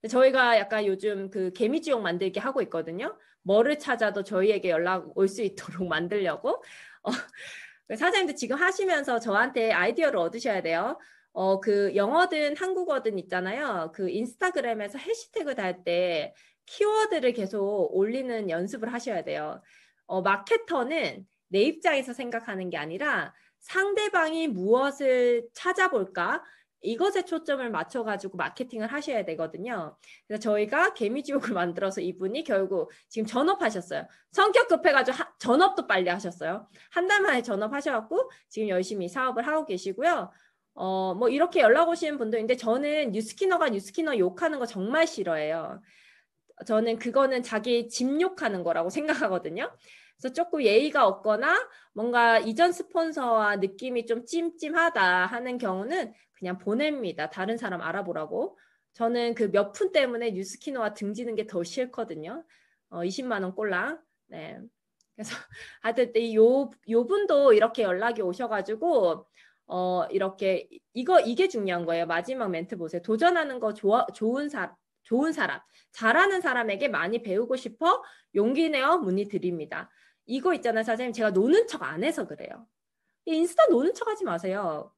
저희가 약간 요즘 그 개미지옥 만들기 하고 있거든요. 뭐를 찾아도 저희에게 연락 올 수 있도록 만들려고. 사장님도 지금 하시면서 저한테 아이디어를 얻으셔야 돼요. 그 영어든 한국어든 있잖아요. 그 인스타그램에서 해시태그 달 때 키워드를 계속 올리는 연습을 하셔야 돼요. 마케터는 내 입장에서 생각하는 게 아니라 상대방이 무엇을 찾아볼까? 이것에 초점을 맞춰가지고 마케팅을 하셔야 되거든요. 그래서 저희가 개미지옥을 만들어서 이분이 결국 지금 전업하셨어요. 성격 급해가지고 전업도 빨리 하셨어요. 한 달 만에 전업하셔갖고 지금 열심히 사업을 하고 계시고요. 뭐 이렇게 연락 오시는 분도 있는데 저는 뉴스키너가 뉴스키너 욕하는 거 정말 싫어해요. 저는 그거는 자기 집 욕하는 거라고 생각하거든요. 그래서 조금 예의가 없거나 뭔가 이전 스폰서와 느낌이 좀 찜찜하다 하는 경우는 그냥 보냅니다. 다른 사람 알아보라고. 저는 그 몇 푼 때문에 뉴스키노와 등지는 게 더 싫거든요. 20만 원 꼴랑. 네. 그래서 하여튼 요 분도 이렇게 연락이 오셔가지고 이렇게 이게 중요한 거예요. 마지막 멘트 보세요. 도전하는 거 좋은 사람, 잘하는 사람에게 많이 배우고 싶어 용기 내어 문의드립니다. 이거 있잖아요, 사장님. 제가 노는 척 안 해서 그래요. 인스타 노는 척 하지 마세요.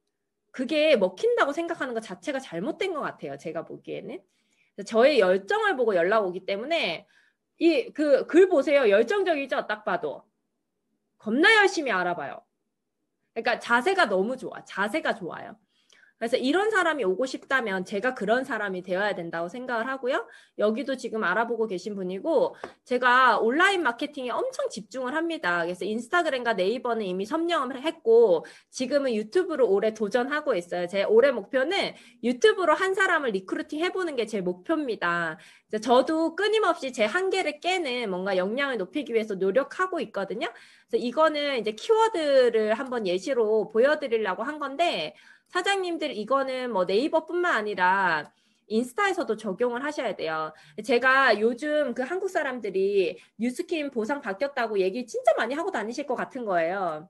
그게 먹힌다고 생각하는 것 자체가 잘못된 것 같아요. 제가 보기에는. 저의 열정을 보고 연락 오기 때문에 그 글 보세요. 열정적이죠? 딱 봐도. 겁나 열심히 알아봐요. 그러니까 자세가 너무 좋아. 자세가 좋아요. 그래서 이런 사람이 오고 싶다면 제가 그런 사람이 되어야 된다고 생각을 하고요. 여기도 지금 알아보고 계신 분이고 제가 온라인 마케팅에 엄청 집중을 합니다. 그래서 인스타그램과 네이버는 이미 점령을 했고 지금은 유튜브로 올해 도전하고 있어요. 제 올해 목표는 유튜브로 한 사람을 리크루팅 해보는 게 제 목표입니다. 저도 끊임없이 제 한계를 깨는 뭔가 역량을 높이기 위해서 노력하고 있거든요. 그래서 이거는 이제 키워드를 한번 예시로 보여드리려고 한 건데 사장님들 이거는 뭐 네이버뿐만 아니라 인스타에서도 적용을 하셔야 돼요. 제가 요즘 그 한국 사람들이 뉴스킨 보상 바뀌었다고 얘기 진짜 많이 하고 다니실 것 같은 거예요.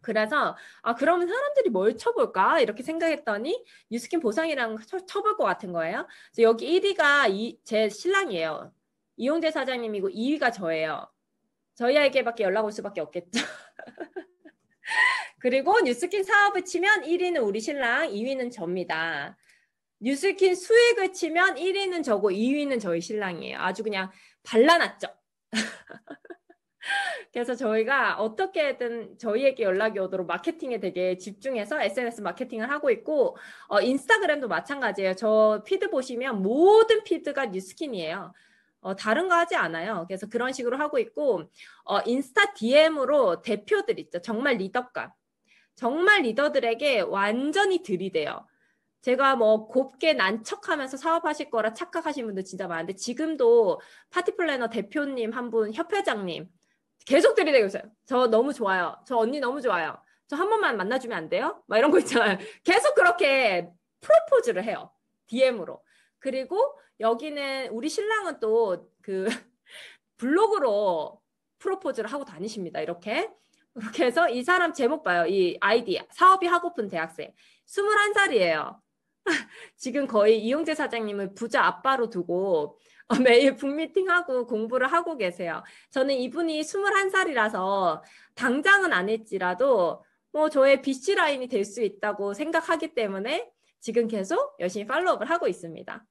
그래서 그러면 사람들이 뭘 쳐볼까 이렇게 생각했더니 뉴스킨 보상이랑 쳐볼 것 같은 거예요. 그래서 여기 1위가 제 신랑이에요. 이용재 사장님이고 2위가 저예요. 저희에게밖에 연락 올 수밖에 없겠죠. 그리고 뉴스킨 사업을 치면 1위는 우리 신랑, 2위는 접니다. 뉴스킨 수익을 치면 1위는 저고 2위는 저희 신랑이에요. 아주 그냥 발라놨죠. 그래서 저희가 어떻게든 저희에게 연락이 오도록 마케팅에 되게 집중해서 SNS 마케팅을 하고 있고 인스타그램도 마찬가지예요. 저 피드 보시면 모든 피드가 뉴스킨이에요. 다른 거 하지 않아요. 그래서 그런 식으로 하고 있고 인스타 DM으로 대표들 있죠. 정말 리더감. 정말 리더들에게 완전히 들이대요. 제가 뭐 곱게 난척하면서 사업하실 거라 착각하시는 분들 진짜 많은데 지금도 파티플래너 대표님 한 분, 협회장님 계속 들이대고 있어요. 저 너무 좋아요. 저 언니 너무 좋아요. 저 한 번만 만나주면 안 돼요? 막 이런 거 있잖아요. 계속 그렇게 프로포즈를 해요. DM으로. 그리고 여기는 우리 신랑은 또 그 블로그로 프로포즈를 하고 다니십니다. 이렇게 해서 이 사람 제목 봐요. 이 아이디 사업이 하고픈 대학생 21살이에요. 지금 거의 이용재 사장님을 부자 아빠로 두고 매일 북미팅하고 공부를 하고 계세요. 저는 이분이 21살이라서 당장은 안 했지라도 뭐 저의 BC 라인이 될 수 있다고 생각하기 때문에 지금 계속 열심히 팔로우업을 하고 있습니다.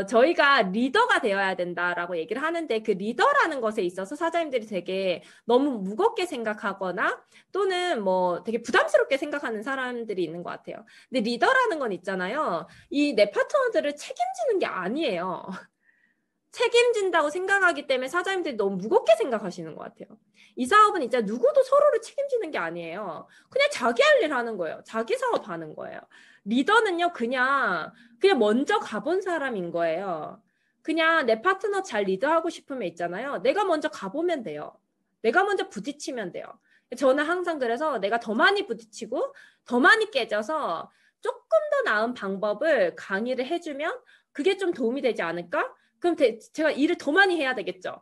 저희가 리더가 되어야 된다라고 얘기를 하는데 그 리더라는 것에 있어서 사장님들이 되게 너무 무겁게 생각하거나 또는 뭐 되게 부담스럽게 생각하는 사람들이 있는 것 같아요. 근데 리더라는 건 있잖아요. 이 내 파트너들을 책임지는 게 아니에요. 책임진다고 생각하기 때문에 사장님들이 너무 무겁게 생각하시는 것 같아요. 이 사업은 진짜 누구도 서로를 책임지는 게 아니에요. 그냥 자기 할 일 하는 거예요. 자기 사업 하는 거예요. 리더는요, 그냥 먼저 가본 사람인 거예요. 그냥 내 파트너 잘 리드하고 싶으면 있잖아요. 내가 먼저 가보면 돼요. 내가 먼저 부딪히면 돼요. 저는 항상 그래서 내가 더 많이 부딪히고 더 많이 깨져서 조금 더 나은 방법을 강의를 해주면 그게 좀 도움이 되지 않을까? 그럼 제가 일을 더 많이 해야 되겠죠.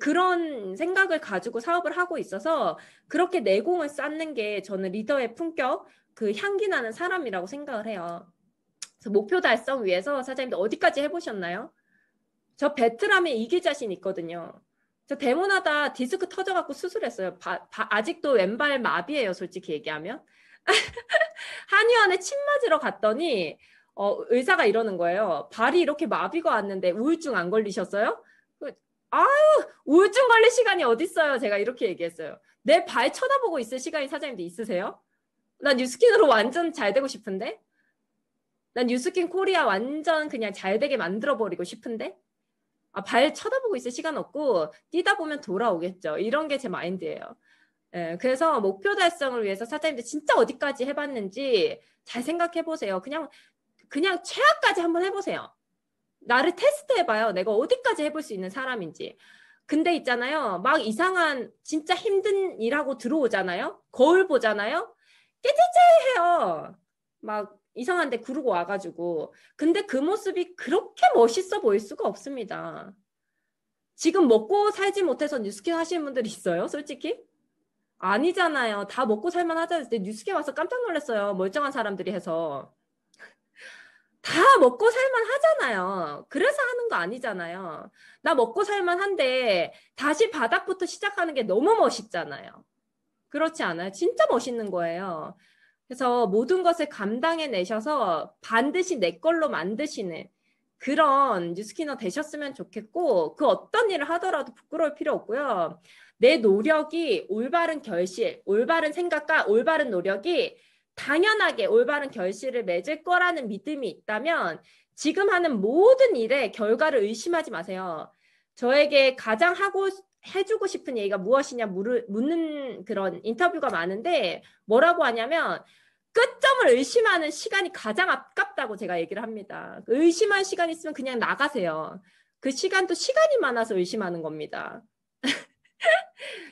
그런 생각을 가지고 사업을 하고 있어서 그렇게 내공을 쌓는 게 저는 리더의 품격, 그 향기 나는 사람이라고 생각을 해요. 그래서 목표 달성 위해서 사장님들 어디까지 해보셨나요? 저 베트남에 이길 자신 있거든요. 저 데모나다 디스크 터져갖고 수술했어요. 아직도 왼발 마비예요, 솔직히 얘기하면. 한의원에 침 맞으러 갔더니 의사가 이러는 거예요. 발이 이렇게 마비가 왔는데 우울증 안 걸리셨어요? 아유, 우울증 걸릴 시간이 어딨어요. 제가 이렇게 얘기했어요. 내 발 쳐다보고 있을 시간이 사장님도 있으세요? 나 뉴스킨으로 완전 잘 되고 싶은데? 난 뉴스킨 코리아 완전 그냥 잘 되게 만들어버리고 싶은데 발 쳐다보고 있을 시간 없고 뛰다 보면 돌아오겠죠. 이런 게 제 마인드예요. 예, 그래서 목표 달성을 위해서 사장님들 진짜 어디까지 해봤는지 잘 생각해 보세요. 그냥 최하까지 한번 해보세요. 나를 테스트 해봐요. 내가 어디까지 해볼 수 있는 사람인지. 근데 있잖아요. 막 이상한 진짜 힘든 일하고 들어오잖아요. 거울 보잖아요. 깨재재해요. 막 이상한데 구르고 와가지고. 근데 그 모습이 그렇게 멋있어 보일 수가 없습니다. 지금 먹고 살지 못해서 뉴스킨 하시는 분들 있어요? 솔직히? 아니잖아요. 다 먹고 살만 하잖아요. 뉴스킨 와서 깜짝 놀랐어요. 멀쩡한 사람들이 해서. 다 먹고 살만 하잖아요. 그래서 하는 거 아니잖아요. 나 먹고 살만 한데 다시 바닥부터 시작하는 게 너무 멋있잖아요. 그렇지 않아요? 진짜 멋있는 거예요. 그래서 모든 것을 감당해 내셔서 반드시 내 걸로 만드시는 그런 뉴스키너 되셨으면 좋겠고, 그 어떤 일을 하더라도 부끄러울 필요 없고요. 내 노력이 올바른 결실, 올바른 생각과 올바른 노력이 당연하게 올바른 결실을 맺을 거라는 믿음이 있다면 지금 하는 모든 일의 결과를 의심하지 마세요. 저에게 가장 해주고 싶은 얘기가 무엇이냐 묻는 그런 인터뷰가 많은데 뭐라고 하냐면 끝점을 의심하는 시간이 가장 아깝다고 제가 얘기를 합니다. 의심할 시간 있으면 그냥 나가세요. 그 시간도 시간이 많아서 의심하는 겁니다.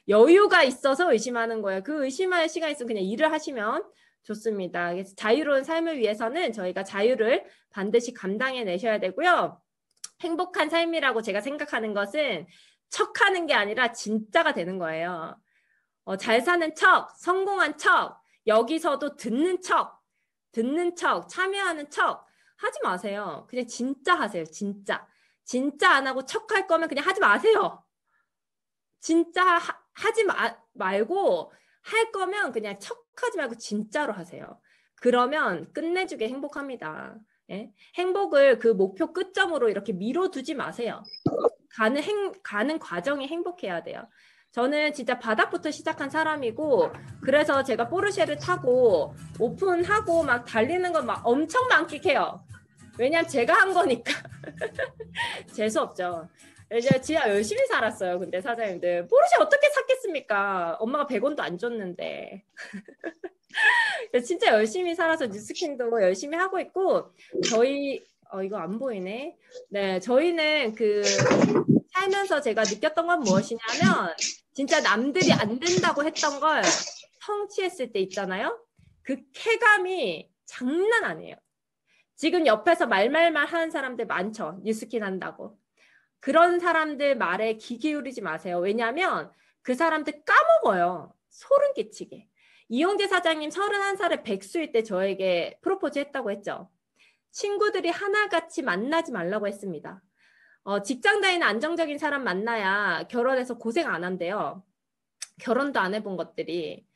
여유가 있어서 의심하는 거예요. 그 의심할 시간 있으면 그냥 일을 하시면 좋습니다. 그래서 자유로운 삶을 위해서는 저희가 자유를 반드시 감당해 내셔야 되고요. 행복한 삶이라고 제가 생각하는 것은 척하는 게 아니라 진짜가 되는 거예요. 잘 사는 척, 성공한 척, 여기서도 듣는 척, 참여하는 척 하지 마세요. 그냥 진짜 하세요. 진짜. 진짜 안 하고 척할 거면 그냥 하지 마세요. 진짜 하지 말고 할 거면 그냥 척하지 말고 진짜로 하세요. 그러면 끝내주게 행복합니다. 예? 행복을 그 목표 끝점으로 이렇게 미뤄두지 마세요. 가는 과정이 행복해야 돼요. 저는 진짜 바닥부터 시작한 사람이고 그래서 제가 포르쉐를 타고 오픈하고 막 달리는 건 막 엄청 만끽해요. 왜냐면 제가 한 거니까. 재수없죠. 이제 진짜 열심히 살았어요. 근데 사장님들 포르쉐 어떻게 샀겠습니까? 엄마가 100원도 안 줬는데. 진짜 열심히 살아서 뉴스킨도 열심히 하고 있고 저희 이거 안 보이네. 네, 저희는 그 살면서 제가 느꼈던 건 무엇이냐면 진짜 남들이 안 된다고 했던 걸 성취했을 때 있잖아요. 그 쾌감이 장난 아니에요. 지금 옆에서 말말말 하는 사람들 많죠. 뉴스킨 한다고. 그런 사람들 말에 귀 기울이지 마세요. 왜냐하면 그 사람들 까먹어요. 소름 끼치게. 이용재 사장님 31살에 백수일 때 저에게 프로포즈 했다고 했죠. 친구들이 하나같이 만나지 말라고 했습니다. 직장 다니는 안정적인 사람 만나야 결혼해서 고생 안 한대요. 결혼도 안 해본 것들이.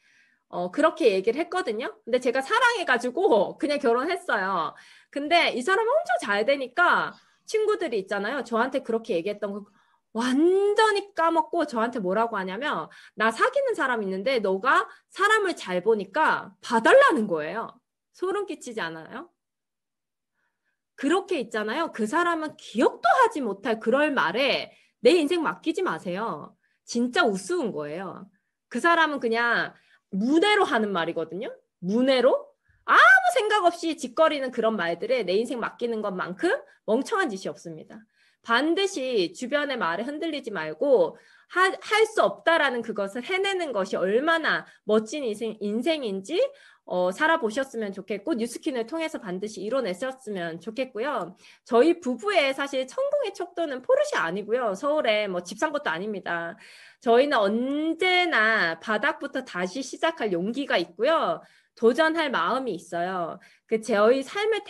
그렇게 얘기를 했거든요. 근데 제가 사랑해가지고 그냥 결혼했어요. 근데 이 사람 엄청 잘 되니까 친구들이 있잖아요. 저한테 그렇게 얘기했던 거 완전히 까먹고 저한테 뭐라고 하냐면 나 사귀는 사람 있는데 너가 사람을 잘 보니까 봐달라는 거예요. 소름 끼치지 않아요? 그렇게 있잖아요. 그 사람은 기억도 하지 못할 그럴 말에 내 인생 맡기지 마세요. 진짜 우스운 거예요. 그 사람은 그냥 문해로 하는 말이거든요. 문해로 아무 생각 없이 짓거리는 그런 말들에 내 인생 맡기는 것만큼 멍청한 짓이 없습니다. 반드시 주변의 말에 흔들리지 말고 할 수 없다라는 그것을 해내는 것이 얼마나 멋진 인생인지 살아보셨으면 좋겠고 뉴스킨을 통해서 반드시 이뤄냈었으면 좋겠고요. 저희 부부의 사실 성공의 척도는 포르쉐 아니고요. 서울에 뭐 집 산 것도 아닙니다. 저희는 언제나 바닥부터 다시 시작할 용기가 있고요. 도전할 마음이 있어요. 저희 삶을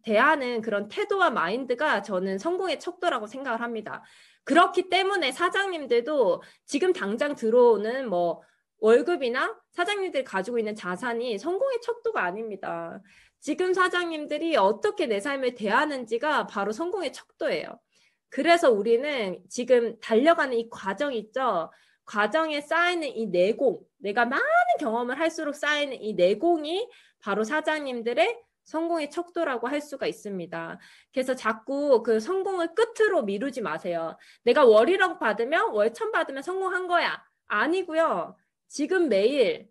대하는 그런 태도와 마인드가 저는 성공의 척도라고 생각을 합니다. 그렇기 때문에 사장님들도 지금 당장 들어오는 뭐 월급이나 사장님들이 가지고 있는 자산이 성공의 척도가 아닙니다. 지금 사장님들이 어떻게 내 삶을 대하는지가 바로 성공의 척도예요. 그래서 우리는 지금 달려가는 이 과정 있죠? 과정에 쌓이는 이 내공, 내가 많은 경험을 할수록 쌓이는 이 내공이 바로 사장님들의 성공의 척도라고 할 수가 있습니다. 그래서 자꾸 그 성공을 끝으로 미루지 마세요. 내가 월 1억 받으면 월 1000 받으면 성공한 거야. 아니고요. 지금 매일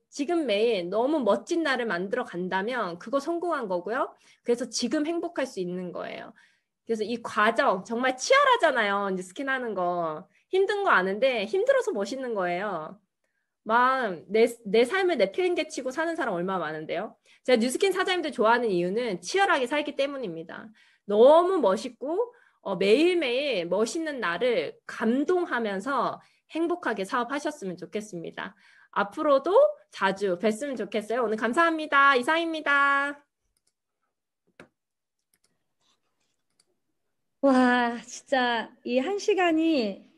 너무 멋진 날을 만들어 간다면 그거 성공한 거고요. 그래서 지금 행복할 수 있는 거예요. 그래서 이 과정 정말 치열하잖아요. 이제 스킨 하는 거. 힘든 거 아는데 힘들어서 멋있는 거예요. 막 내 삶을 내팽개치고 사는 사람 얼마나 많은데요. 제가 뉴스킨 사장님들 좋아하는 이유는 치열하게 살기 때문입니다. 너무 멋있고 매일매일 멋있는 나를 감동하면서 행복하게 사업하셨으면 좋겠습니다. 앞으로도 자주 뵀으면 좋겠어요. 오늘 감사합니다. 이상입니다. 와, 진짜 이 한 시간이